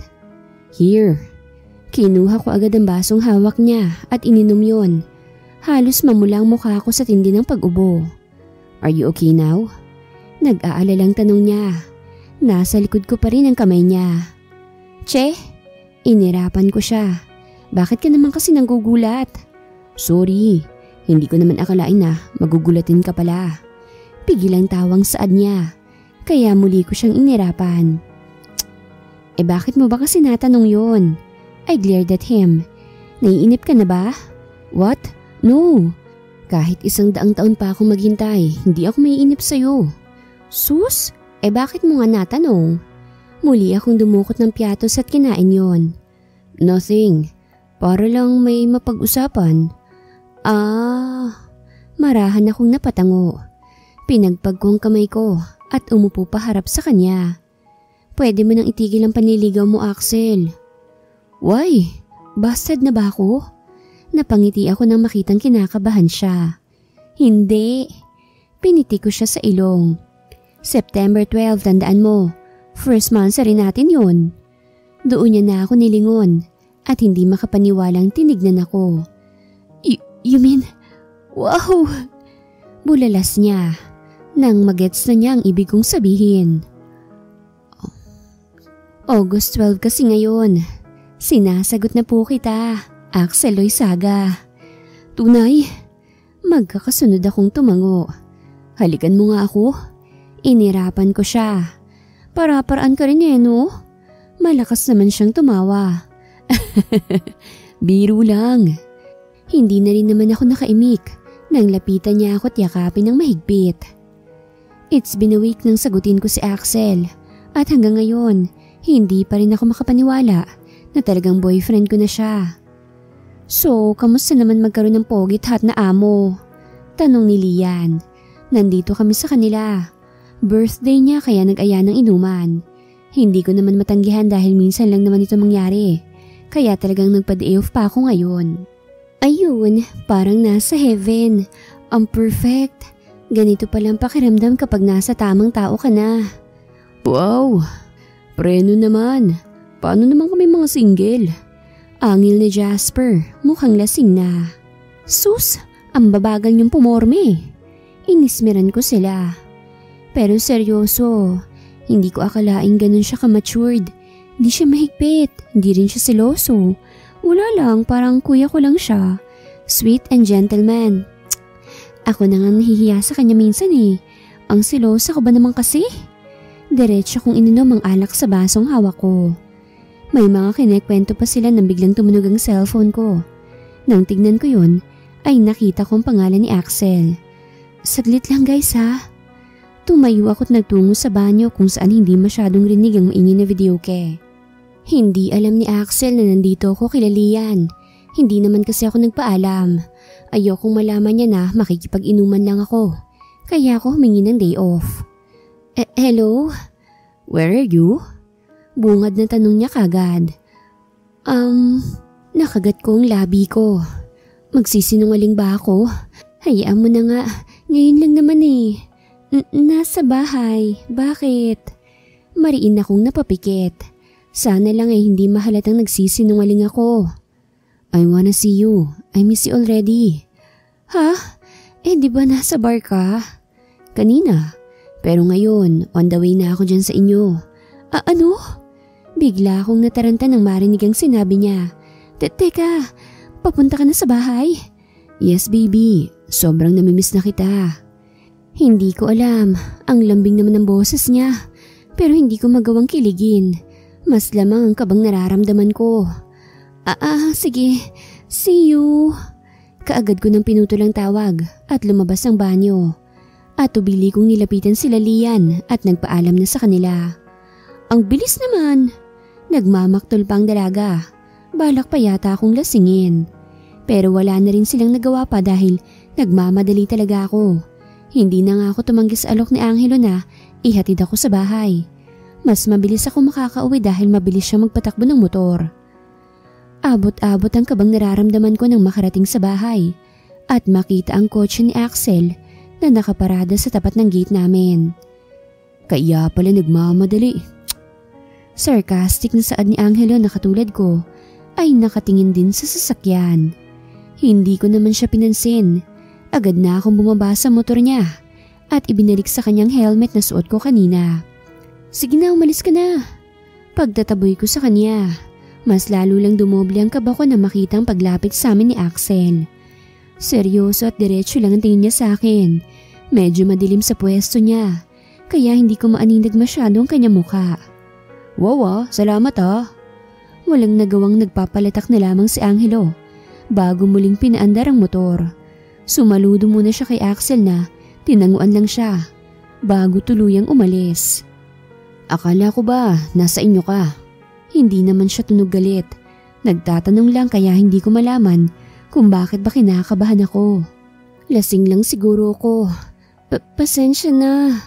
Here. Kinuha ko agad ang basong hawak niya at ininom yon. Halos mamula ang mukha ko sa tindi ng pag-ubo. Are you okay now? Nag-aalalang tanong niya. Nasa likod ko pa rin ang kamay niya. Che, inirapan ko siya. Bakit ka naman kasi nanggugulat? Sorry. Hindi ko naman akalain na magugulatin ka pala. Pigilang tawang saad niya, kaya muli ko siyang inirapan. Bakit mo ba kasi natanong yon? I glared at him. Naiinip ka na ba? What? No. Kahit 100 taon pa akong maghintay, hindi ako maiinip sa'yo. Sus? Bakit mo nga natanong? Muli akong dumukot ng piatos at kinain yon. Nothing. Para lang may mapag-usapan. Marahan akong napatango. Pinagpag ko ang kamay ko at umupo pa harap sa kanya. Pwede mo nang itigil ang panliligaw mo, Axel. Why? Bastard na ba ako? Napangiti ako nang makitang kinakabahan siya. Hindi. Piniti ko siya sa ilong. September 12, tandaan mo. First monthsary natin yun. Doon niya na ako nilingon at hindi makapaniwalang tinignan ako. You mean, wow! Bulalas niya nang magets na niya ang ibig kong sabihin. August 12 kasi ngayon. Sinasagot na po kita, Axel Loizaga. Tunay, magkakasunod akong tumango. Halikan mo nga ako. Inirapan ko siya. Para-paraan ka rin no? Malakas naman siyang tumawa. Biro lang. Hindi na rin naman ako nakaimik nang lapitan niya ako at yakapin ng mahigpit. It's been a week nang sagutin ko si Axel at hanggang ngayon hindi pa rin ako makapaniwala na talagang boyfriend ko na siya. So, kamusta naman magkaroon ng pogit hot na amo? Tanong ni Lian. Nandito kami sa kanila. Birthday niya kaya nag-aya ng inuman. Hindi ko naman matanggihan dahil minsan lang naman ito mangyari. Kaya talagang nagpa-day off pa ako ngayon. Ayun, parang nasa heaven. Ang perfect. Ganito palang pakiramdam kapag nasa tamang tao ka na. Wow, preno naman. Paano naman kami mga single? Angil ni Jasper, mukhang lasing na. Sus, ang babagal niyong pumorme. Inismeran ko sila. Pero seryoso, hindi ko akalaing ganun siya ka-matured. Hindi siya mahigpit, hindi rin siya seloso. Wala lang, parang kuya ko lang siya. Sweet and gentleman. Ako na nga nahihiya sa kanya minsan Ang selosa ko ba naman kasi? Diretso kong ininom ang alak sa basong hawak ko. May mga kinekwento pa sila nang biglang tumunog ang cellphone ko. Nang tignan ko yun, ay nakita kong pangalan ni Axel. Saglit lang guys ha. Tumayo ako't nagtungo sa banyo kung saan hindi masyadong rinig ang maingay na videoke. Hindi alam ni Axel na nandito ako kila Lian. Hindi naman kasi ako nagpaalam. Ayokong malaman niya na makikipag-inuman lang ako. Kaya ako humingi ng day off. Hello? Where are you? Bungad na tanong niya kagad. Nakagat ko ang labi ko. Magsisinungaling ba ako? Hayaan mo na nga. Ngayon lang naman Nasa bahay. Bakit? Mariin akong napapikit. Sana lang hindi mahalatang nagsisinungaling ako. I wanna see you. I miss you already. Ha? Di ba nasa bar ka? Kanina. Pero ngayon, on the way na ako dyan sa inyo. Ano? Bigla akong nataranta nang marinig ang sinabi niya. Teka, papunta ka na sa bahay? Yes baby, sobrang namimiss na kita. Hindi ko alam, ang lambing naman ng boses niya. Pero hindi ko magawang kiligin. Mas lamang ang kabang nararamdaman ko. Sige. See you. Kaagad ko nang pinutol ang tawag at lumabas ng banyo. At tubili kong nilapitan sila Lian at nagpaalam na sa kanila. Ang bilis naman. Nagmamaktol pang dalaga. Balak pa yata akong lasingin. Pero wala na rin silang nagawa pa dahil nagmamadali talaga ako. Hindi na nga ako tumanggi sa alok ni Angelo na ihatid ako sa bahay. Mas mabilis ako makakauwi dahil mabilis siyang magpatakbo ng motor. Abot-abot ang kabang nararamdaman ko nang makarating sa bahay at makita ang kotse ni Axel na nakaparada sa tapat ng gate namin. Kaya pala nagmamadali. Sarcastic na saad ni Angelo na katulad ko ay nakatingin din sa sasakyan. Hindi ko naman siya pinansin. Agad na akong bumaba sa motor niya at ibinalik sa kanyang helmet na suot ko kanina. Sige na, umalis ka na. Pagtataboy ko sa kanya, mas lalo lang dumoble ang kaba ko na makita ang paglapit sa amin ni Axel. Seryoso at diretso lang ang tingin niya sa akin. Medyo madilim sa pwesto niya, kaya hindi ko maaninag masyado ang kanyang mukha. Wow, salamat ah. Walang nagawang nagpapalatak na lamang si Angelo bago muling pinaandar ang motor. Sumaludo muna siya kay Axel na tinanguan lang siya bago tuluyang umalis. Akala ko ba nasa inyo ka? Hindi naman siya tunog galit. Nagtatanong lang kaya hindi ko malaman kung bakit ba kinakabahan ako. Lasing lang siguro ako. Pasensya na.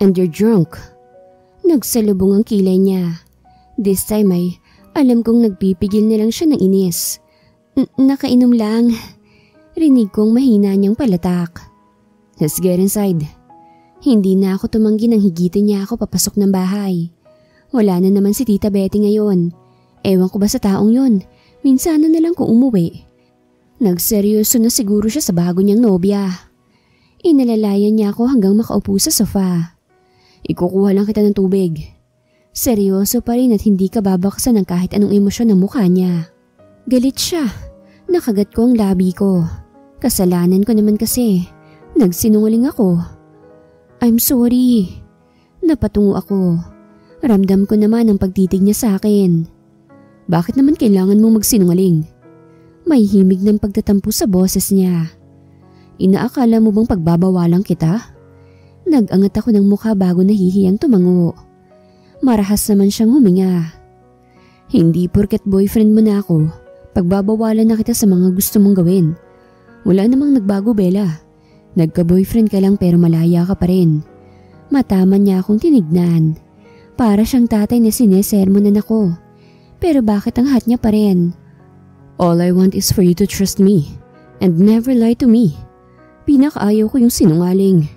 And you're drunk. Nagsalubong ang kilay niya. This time ay alam kong nagpipigil na lang siya ng inis. Nakainom lang. Rinig kong mahina niyang palatak. Let's get inside. Hindi na ako tumanggi nang higitin niya ako papasok ng bahay. Wala na naman si Tita Betty ngayon. Ewan ko ba sa taong yun. Minsan na lang kung umuwi. Nagseryoso na siguro siya sa bago niyang nobya. Inalalayan niya ako hanggang makaupo sa sofa. Ikukuha lang kita ng tubig. Seryoso pa rin at hindi ka babaksan ng kahit anong emosyon ng mukha niya. Galit siya. Nakagat ko ang labi ko. Kasalanan ko naman kasi. Nagsinungaling ako. I'm sorry. Napatungo ako. Ramdam ko naman ang pagtitig niya sa akin. Bakit naman kailangan mong magsinungaling? May himig ng pagtatampo sa boses niya. Inaakala mo bang pagbabawalan kita? Nag-angat ako ng mukha bago nahihiyang tumango. Marahas naman siyang huminga. Hindi porket boyfriend mo na ako, pagbabawalan na kita sa mga gusto mong gawin. Wala namang nagbago, Bella. Nagka-boyfriend ka lang pero malaya ka pa rin. Mataman niya akong tinignan. Para siyang tatay na sinesermonan ako. Pero bakit ang hat niya pa rin? All I want is for you to trust me and never lie to me. Pinakaayaw ko yung sinungaling.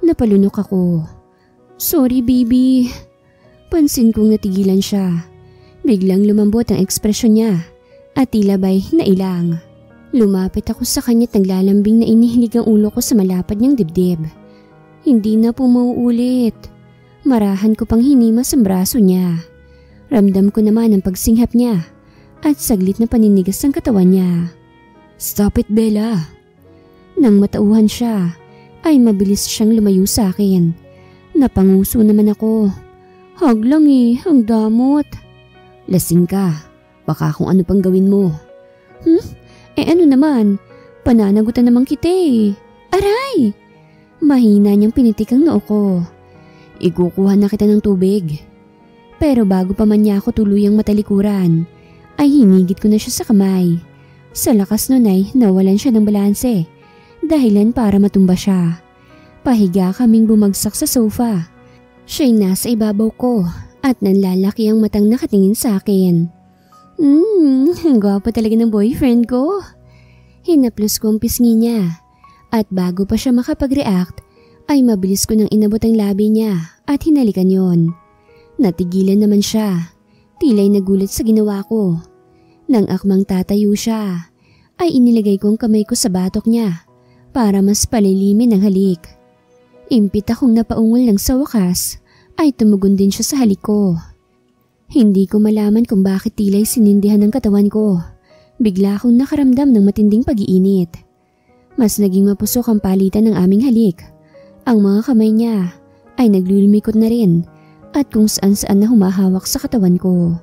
Napalunok ako. Sorry, baby. Pansin kong natigilan siya. Biglang lumambot ang ekspresyon niya at tila ba'y nailang. Lumapit ako sa kanya't naglalambing na inihilig ang ulo ko sa malapad niyang dibdib. Hindi na po mauulit. Marahan ko pang hinimas ang braso niya. Ramdam ko naman ang pagsinghap niya at saglit na paninigas ng katawan niya. Stop it, Bella. Nang matauhan siya, ay mabilis siyang lumayo sa akin. Napanguso naman ako. Hag lang ang damot. Lasing ka. Baka kung ano pang gawin mo. Ano naman? Pananagutan naman kita eh. Aray! Mahina niyang pinitik ang noo ko. Ikukuha na kita ng tubig. Pero bago pa man niya ako tuluyang matalikuran, ay hinigit ko na siya sa kamay. Sa lakas nun ay nawalan siya ng balanse. Dahilan para matumba siya. Pahiga kaming bumagsak sa sofa. Siya'y nasa ibabaw ko at nanlalaki ang matang nakatingin sa akin. Ang gwapo talaga ng boyfriend ko. Hinaplos ko ang pisngi niya at bago pa siya makapag-react ay mabilis ko nang inabot ang labi niya at hinalikan yon. Natigilan naman siya, tila'y nagulat sa ginawa ko. Nang akmang tatayo siya, ay inilagay ko ang kamay ko sa batok niya para mas palilimin ang halik. Impit akong napaungol lang sa wakas ay tumugon din siya sa halik ko. Hindi ko malaman kung bakit tila'y sinindihan ng katawan ko. Bigla akong nakaramdam ng matinding pag-iinit. Mas naging mapusok ang palitan ng aming halik. Ang mga kamay niya ay naglulumikot na rin at kung saan-saan na humahawak sa katawan ko.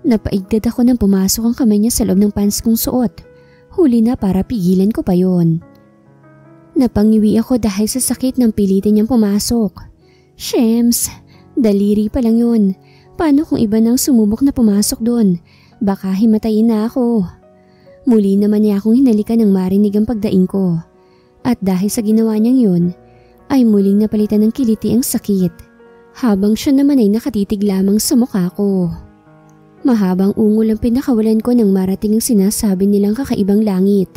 Napaigdad ako nang pumasok ang kamay niya sa loob ng pants kong suot. Huli na para pigilan ko pa yon. Napangiwi ako dahil sa sakit ng pilitin niyang pumasok. Shems, daliri pa lang yun. Paano kung iba nang sumubok na pumasok doon? Baka himatayin na ako. Muli naman niya akong hinalikan ng marinig ang pagdaing ko. At dahil sa ginawa niyang yun, ay muling napalitan ng kiliti ang sakit. Habang siya naman ay nakatitig lamang sa mukha ko. Mahabang ungol ang pinakawalan ko nang marating ang sinasabi nilang kakaibang langit.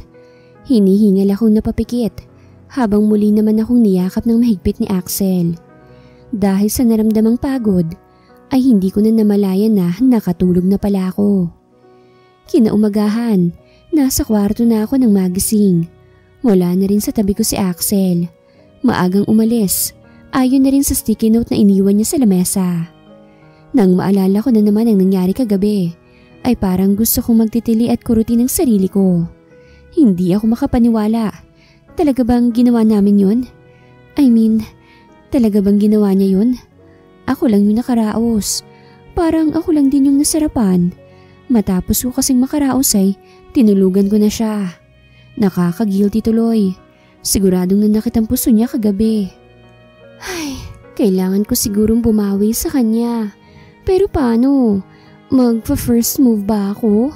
Hinihingal akong napapikit habang muli naman akong niyakap ng mahigpit ni Axel. Dahil sa naramdamang pagod ay hindi ko na namalayan na nakatulog na pala ako. Kinaumagahan, nasa kwarto na ako ng magising. Wala na rin sa tabi ko si Axel. Maagang umalis, ayon na rin sa sticky note na iniwan niya sa lamesa. Nang maalala ko na naman ang nangyari kagabi, ay parang gusto kong magtitili at kurutin ang sarili ko. Hindi ako makapaniwala. Talaga bang ginawa namin yun? Talaga bang ginawa niya yun? Ako lang yung nakaraos. Parang ako lang din yung nasarapan. Matapos ko kasing makaraos ay tinulugan ko na siya. Nakaka-guilty tuloy. Siguradong nanakit ang puso niya kagabi. Ay, kailangan ko sigurong bumawi sa kanya. Pero paano? Magpa-first move ba ako?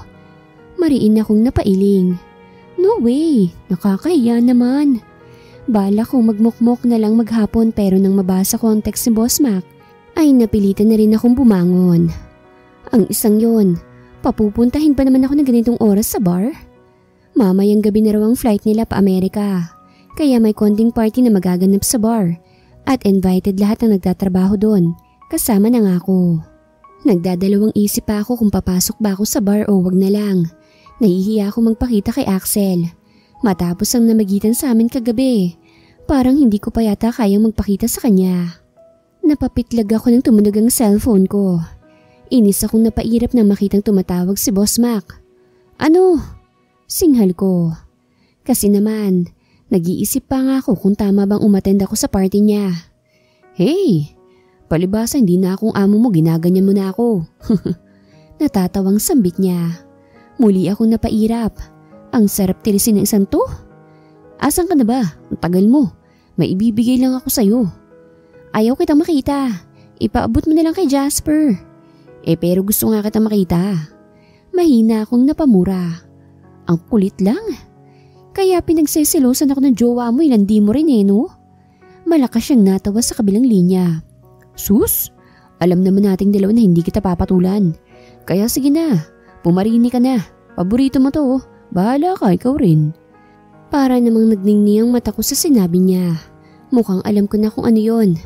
Mariin akong napailing. No way, nakakahiya naman. Bala kong magmukmok na lang maghapon pero nang mabasa ko ang text ni Boss Mac, ay napilitan na rin akong bumangon. Ang isang yon, papupuntahin pa naman ako ng ganitong oras sa bar? Mamayang gabi na raw ang flight nila pa Amerika, kaya may konting party na magaganap sa bar at invited lahat ng nagtatrabaho doon, kasama na nga ako. Nagdadalawang isip pa ako kung papasok ba ako sa bar o wag na lang. Nahihiya ako magpakita kay Axel. Matapos ang namagitan sa amin kagabi, parang hindi ko pa yata kayang magpakita sa kanya. Napapitlag ako nang tumunog ang cellphone ko. Inis akong napairap na makitang tumatawag si Boss Mac. Ano? Singhal ko. Kasi naman, nag-iisip pa nga ako kung tama bang umattend ako sa party niya. Hey! Palibasa hindi na akong amo mo, ginaganyan mo na ako. Natatawang sambit niya. Muli akong napairap. Ang sarap tirisin ng isang to. Asan ka na ba? Ang tagal mo. May ibibigay lang ako sa'yo. Ayaw kitang makita. Ipaabot mo na lang kay Jasper. Pero gusto nga kitang makita. Mahina akong napamura. Ang kulit lang. Kaya pinagseselosan ako ng jowa mo, ilandi mo rin no? Malakas siyang natawa sa kabilang linya. Sus, alam naman nating dalawa na hindi kita papatulan. Kaya sige na, pumarini ka na. Paborito mo to, bahala ka, ikaw rin. Para namang nagningning ang mata ko sa sinabi niya. Mukhang alam ko na kung ano yon.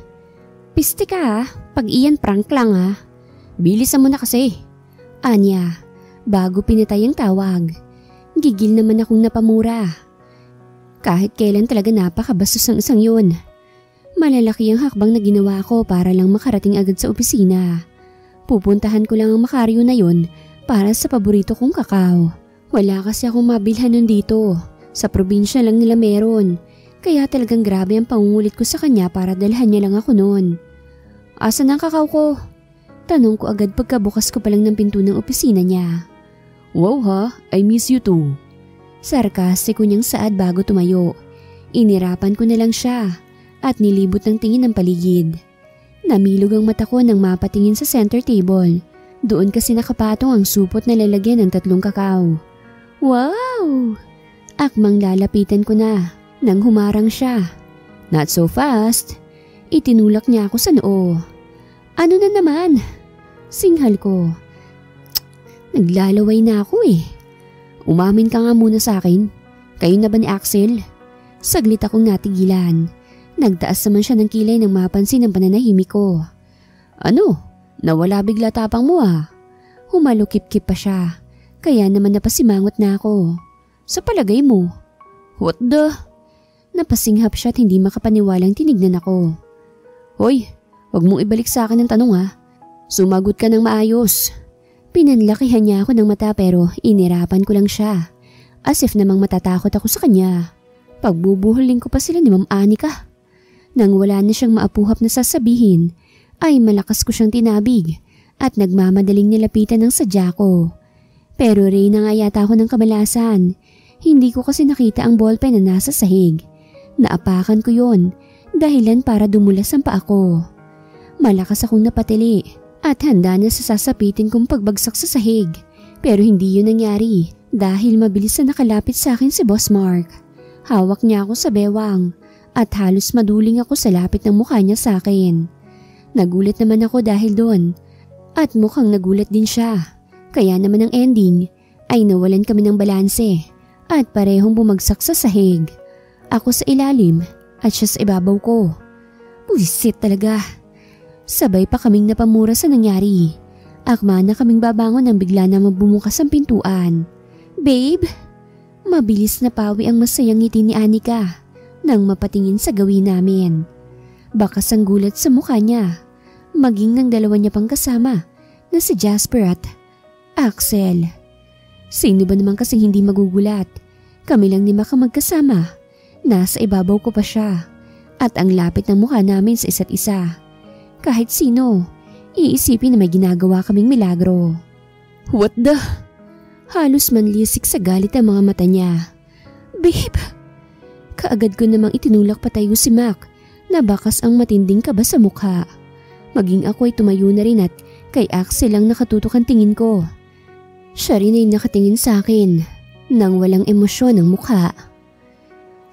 Piste ka pag iyan prank lang Bilisan mo na kasi. Anya, bago pinatay ang tawag. Gigil naman akong napamura. Kahit kailan talaga napakabastos ng isang yun. Malalaki ang hakbang na ginawa ko para lang makarating agad sa opisina. Pupuntahan ko lang ang Macario na yon para sa paborito kong kakao. Wala kasi akong mabilhan nun dito. Sa probinsya lang nila meron. Kaya talagang grabe ang pangungulit ko sa kanya para dalhan niya lang ako noon. Asan ang kakao ko? Tanong ko agad pagkabukas ko pa lang ng pinto ng opisina niya. Wow I miss you too. Sarkastiko niyang saad bago tumayo. Inirapan ko na lang siya at nilibot ng tingin ng paligid. Namilog ang mata ko nang mapatingin sa center table. Doon kasi nakapatong ang supot na lalagyan ng 3 kakao. Wow! Akmang lalapitan ko na nang humarang siya. Not so fast. Itinulak niya ako sa noo. Ano na naman? Singhal ko. Naglalaway na ako Umamin ka nga muna sa akin. Kayo na ba ni Axel? Saglit akong natigilan. Nagtaas naman siya ng kilay nang mapansin ang pananahimik ko. Ano? Nawala bigla tapang mo Humalukip-kip pa siya. Kaya naman napasimangot na ako. Sa palagay mo? What the? Napasinghap siya at hindi makapaniwalang tinignan ako. Hoy, wag mong ibalik sa akin ang tanong Sumagot ka ng maayos. Pinanlakihan niya ako ng mata pero inirapan ko lang siya. As if namang matatakot ako sa kanya. Pagbubuhuling ko pa sila ni Ma'am Anika. Nang wala na siyang maapuhap na sasabihin, ay malakas ko siyang tinabig at nagmamadaling nilapitan ng sadya ko. Pero reyna nga yata ako ng kamalasan. Hindi ko kasi nakita ang ballpen na nasa sahig. Naapakan ko yon, dahilan para dumulas ang paa ko. Malakas akong napatili at handa na sa sasapitin kong pagbagsak sa sahig. Pero hindi yun nangyari dahil mabilis na nakalapit sa akin si Boss Mark. Hawak niya ako sa bewang at halos maduling ako sa lapit ng mukha niya sa akin. Nagulat naman ako dahil doon at mukhang nagulat din siya. Kaya naman ang ending ay nawalan kami ng balanse at parehong bumagsak sa sahig. Ako sa ilalim at siya sa ibabaw ko. Buisit talaga. Sabay pa kaming napamura sa nangyari. Akma na kaming babangon nang bigla namang bumukas ang pintuan. Babe? Mabilis na pawi ang masayang ngiti ni Anika nang mapatingin sa gawin namin. Bakas ang gulat sa mukha niya, maging ng dalawa niya pang kasama na si Jasper at Axel. Sino ba naman kasing hindi magugulat? Kami lang ni Maka magkasama. Nasa ibabaw ko pa siya at ang lapit ng mukha namin sa isa't isa. Kahit sino, iisipin na may ginagawa kaming milagro. What the? Halos manlisik sa galit ang mga mata niya. Babe! Kaagad ko namang itinulak patayo si Mac na bakas ang matinding kaba sa mukha. Maging ako ay tumayo na rin at kay Axel lang nakatutok ang tingin ko. Siya rin ay nakatingin sa akin nang walang emosyon ang mukha.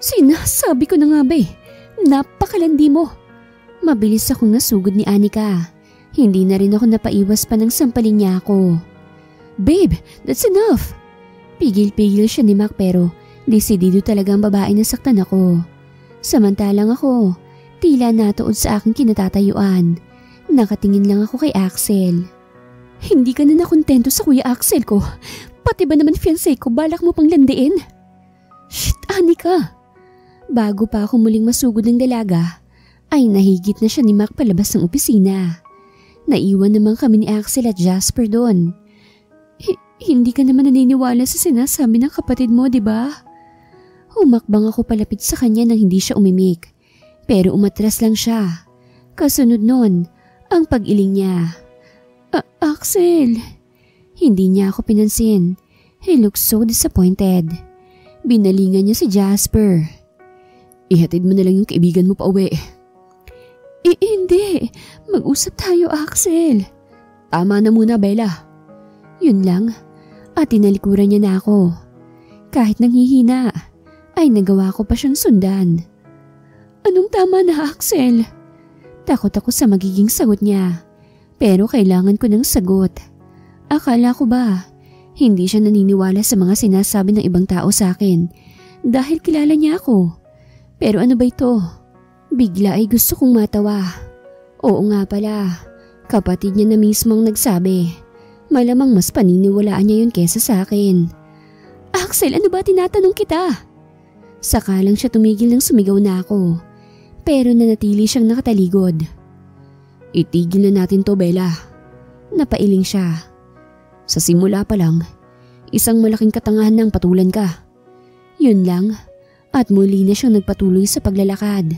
Sinasabi ko na nga ba napakalandi mo. Mabilis akong nasugod ni Anika. Hindi na rin ako napaiwas pa ng sampalin niya ako. Babe, that's enough. Pigil-pigil siya ni Mac pero desidido talaga ang babae na saktan ako. Samantalang ako, tila natuod sa aking kinatatayuan. Nakatingin lang ako kay Axel. Hindi ka na nakontento sa Kuya Axel ko. Pati ba naman fiancé ko balak mo pang landiin? Shit, Anika. Bago pa ako muling masugod ng dalaga, ay nahigit na siya ni Mac palabas ng opisina. Naiwan naman kami ni Axel at Jasper doon. Hindi ka naman naniniwala sa sinasabi ng kapatid mo, di ba? Humakbang ako palapit sa kanya nang hindi siya umimik. Pero umatras lang siya. Kasunod nun, ang pag-iling niya. Axel! Hindi niya ako pinansin. He looked so disappointed. Binalingan niya si Jasper. Ihatid mo na lang yung kaibigan mo pa uwi. Hindi. Mag-usap tayo, Axel. Tama na muna, Bella. Yun lang. At tinalikuran niya na ako. Kahit nanghihina, ay nagawa ko pa siyang sundan. Anong tama na, Axel? Takot ako sa magiging sagot niya. Pero kailangan ko ng sagot. Akala ko ba, hindi siya naniniwala sa mga sinasabi ng ibang tao sa akin dahil kilala niya ako. Pero ano ba ito? Bigla ay gusto kong matawa. Oo nga pala, kapatid niya na mismo ang nagsabi. Malamang mas paniniwalaan niya yun kesa sa akin. Axel, ano ba tinatanong kita? Saka lang siya tumigil nang sumigaw na ako. Pero nanatili siyang nakataligod. Itigil na natin to, Bella. Napailing siya. Sa simula pa lang, isang malaking katangahan ng patulan ka. Yun lang, at muli na siyang nagpatuloy sa paglalakad.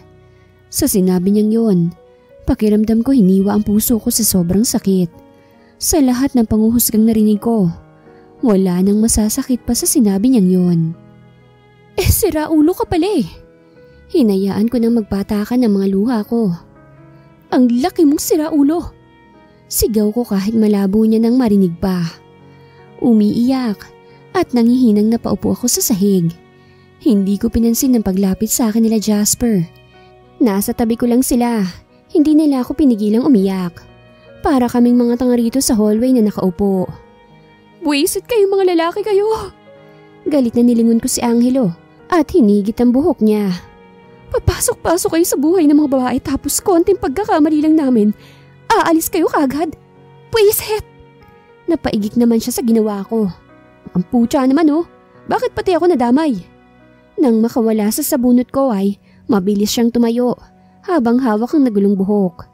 Sa sinabi niyang yun, pakiramdam ko hiniwa ang puso ko sa sobrang sakit. Sa lahat ng panguhusgang narinig ko, wala nang masasakit pa sa sinabi niyang yun. Sira ulo ka pala eh. Hinayaan ko nang magpatakan ng mga luha ko. Ang laki mong sira ulo. Sigaw ko kahit malabo niya nang marinig pa. Umiiyak at nangihinang napaupo ako sa sahig. Hindi ko pinansin ang paglapit sa akin nila Jasper. Nasa tabi ko lang sila. Hindi nila ako pinigilang umiyak. Para kaming mga tanga rito sa hallway na nakaupo. Buwisit kayo mga lalaki kayo. Galit na nilingon ko si Angelo at hinigit ang buhok niya. Papasok-pasok kayo sa buhay ng mga babae tapos konting pagkakamali lang namin. Aalis kayo kagad. Buwisit! Napaigik naman siya sa ginawa ko. Ang putya naman oh. Bakit pati ako nadamay? Nang makawala sa sabunot ko ay mabilis siyang tumayo habang hawak ang nagulong buhok.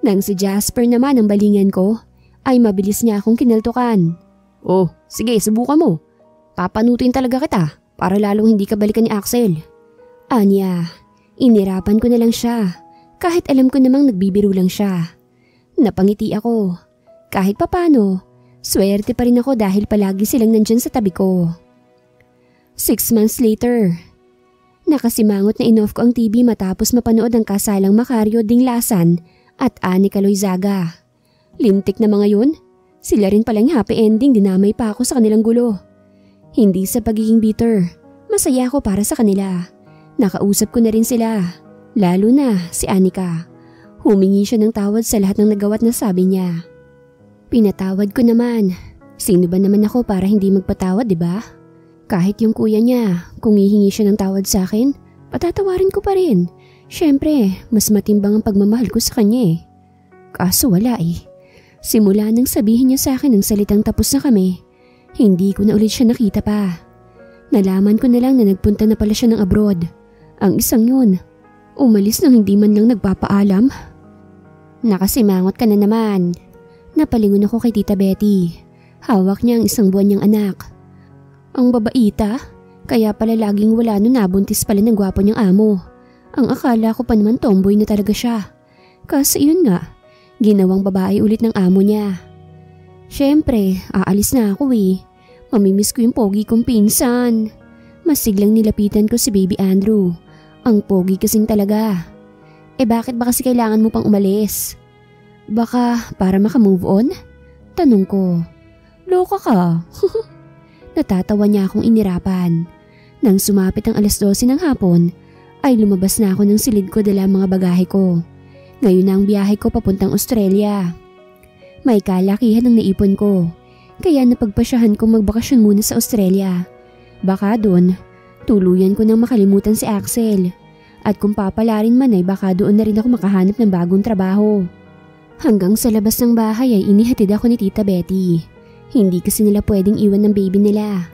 Nang si Jasper naman ang balingan ko ay mabilis niya akong kinaltukan. Oh, sige subukan mo. Papanutin talaga kita para lalong hindi ka balikan ni Axel. Anya, inirapan ko na lang siya kahit alam ko namang nagbibiro lang siya. Napangiti ako. Kahit papano, swerte pa rin ako dahil palagi silang nandyan sa tabi ko. 6 months later, nakasimangot na in-off ko ang TV matapos mapanood ang kasalang Macario Dinglasan at Anika Loizaga. Lintik na mga yun. Sila rin palang happy ending, dinamay pa ako sa kanilang gulo. Hindi sa pagiging bitter, masaya ako para sa kanila. Nakausap ko na rin sila, lalo na si Anika. Humingi siya ng tawad sa lahat ng nagawa't nasabi niya. Pinatawad ko naman. Sino ba naman ako para hindi magpatawad, diba? Kahit yung kuya niya, kung hihingi siya ng tawad sa akin, patatawarin ko pa rin. Siyempre, mas matimbang ang pagmamahal ko sa kanya eh. Kaso wala eh. Simula nang sabihin niya sa akin ng salitang tapos na kami, hindi ko na ulit siya nakita pa. Nalaman ko na lang na nagpunta na pala siya ng abroad. Ang isang yun, umalis nang hindi man lang nagpapaalam. Nakasimangot ka na naman. Napalingon ako kay Tita Betty. Hawak niya ang isang buwan niyang anak. Ang babaita, kaya pala laging wala nun nabuntis pala ng gwapo niyang amo. Ang akala ko pa naman tomboy na talaga siya. Kasi yun nga, ginawang babae ulit ng amo niya. Siyempre, aalis na ako eh. Mamimiss ko yung pogi kong pinsan. Masiglang nilapitan ko si Baby Andrew. Ang pogi kasing talaga. Bakit ba kasi kailangan mo pang umalis? Baka para makamove on? Tanong ko. Loka ka. Natatawa niya akong inirapan. Nang sumapit ang 12:00 ng hapon, ay lumabas na ako ng silid ko dala mga bagahe ko. Ngayon na ang biyahe ko papuntang Australia. May kalakihan ang naipon ko, kaya napagpasyahan kong magbakasyon muna sa Australia. Baka doon, tuluyan ko nang makalimutan si Axel. At kung papalarin man ay baka doon na rin ako makahanap ng bagong trabaho. Hanggang sa labas ng bahay ay inihatid ako ni Tita Betty. Hindi kasi nila pwedeng iwan ng baby nila.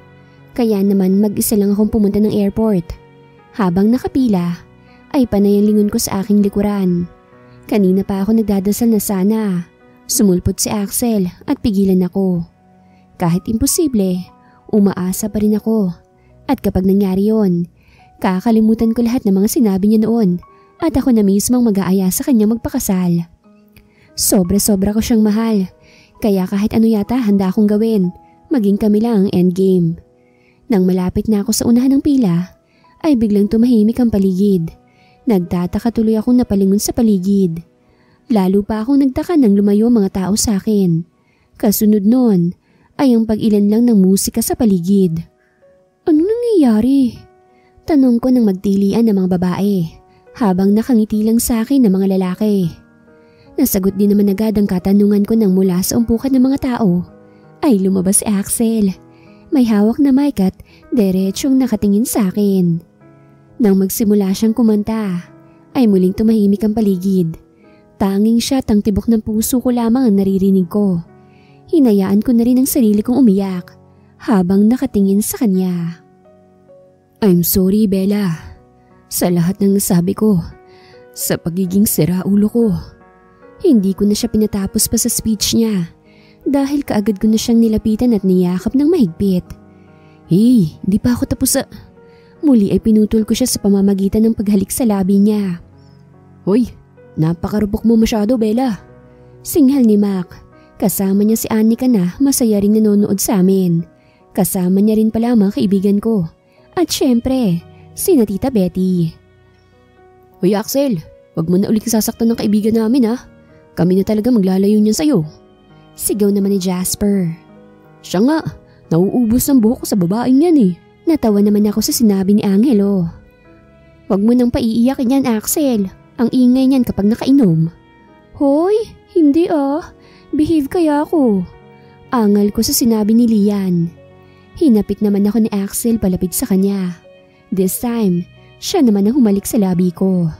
Kaya naman mag-isa lang akong pumunta ng airport. Habang nakapila, ay panay ang lingon ko sa aking likuran. Kanina pa ako nagdadasal na sana sumulpot si Axel at pigilan ako. Kahit imposible, umaasa pa rin ako. At kapag nangyari yon, kakalimutan ko lahat ng mga sinabi niya noon at ako na mismo ang mag-aaya sa kanya magpakasal. Sobra-sobra ko siyang mahal, kaya kahit ano yata handa akong gawin, maging kami lang ang endgame. Nang malapit na ako sa unahan ng pila, ay biglang tumahimik ang paligid. Nagtataka tuloy akong napalingon sa paligid. Lalo pa akong nagtaka nang lumayo ang mga tao sa akin. Kasunod nun ay ang pag-ilan lang ng musika sa paligid. Ano nangyayari? Tanong ko nang magtilian ng mga babae, habang nakangiti lang sa akin ng mga lalaki. Nasagot din naman agad ang katanungan ko nang mula sa umpukan ng mga tao ay lumabas si Axel. May hawak na mic at diretsyong nakatingin sa akin. Nang magsimula siyang kumanta, ay muling tumahimik ang paligid. Tanging siya at ang tibok ng puso ko lamang ang naririnig ko. Hinayaan ko na rin ang sarili kong umiyak habang nakatingin sa kanya. I'm sorry, Bella. Sa lahat ng nasabi ko, sa pagiging siraulo ko. Hindi ko na siya pinatapos pa sa speech niya dahil kaagad ko na siyang nilapitan at niyakap ng mahigpit. Hey, di pa ako tapos sa... Muli ay pinutol ko siya sa pamamagitan ng paghalik sa labi niya. Hoy, napakarupok mo masyado, Bella. Singhal ni Mac. Kasama niya si Anika na masaya rin nanonood sa amin. Kasama niya rin pala mga kaibigan ko. At syempre, sina Tita Betty. Hoy Axel, wag mo na ulit sasaktan ng kaibigan namin ha. Kami na talaga maglalayo niyan sa'yo. Sigaw naman ni Jasper. Siya nga, nauubos ng buhok ko sa babaeng yan eh. Natawa naman ako sa sinabi ni Angelo. Huwag mo nang paiiyakin yan, Axel. Ang ingay niyan kapag nakainom. Hoy, hindi ah. Behave kaya ako. Angal ko sa sinabi ni Lian. Hinapit naman ako ni Axel palapit sa kanya. This time, siya naman ang humalik sa labi ko.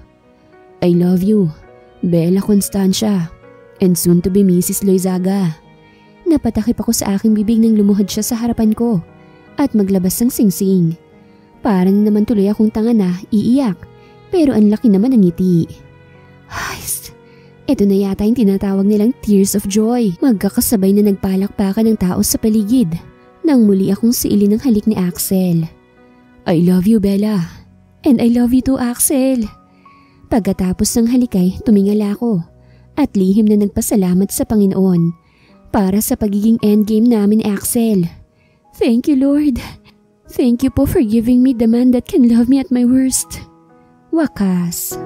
I love you, Bella Constancia, and soon to be Mrs. Loizaga. Napatakip ako sa aking bibig nang lumuhod siya sa harapan ko at maglabas ng singsing. Parang naman tuloy akong tanga na iiyak, pero ang laki naman ng ngiti. Hays, ito na yata yung tinatawag nilang tears of joy. Magkakasabay na nagpalakpakan ng tao sa paligid nang muli akong siilin ng halik ni Axel. I love you, Bella. And I love you too, Axel. Pagkatapos ng halikay, tumingala ako at lihim na nagpasalamat sa Panginoon para sa pagiging endgame namin ni Axel. Thank you, Lord. Thank you po for giving me the man that can love me at my worst. Wakas.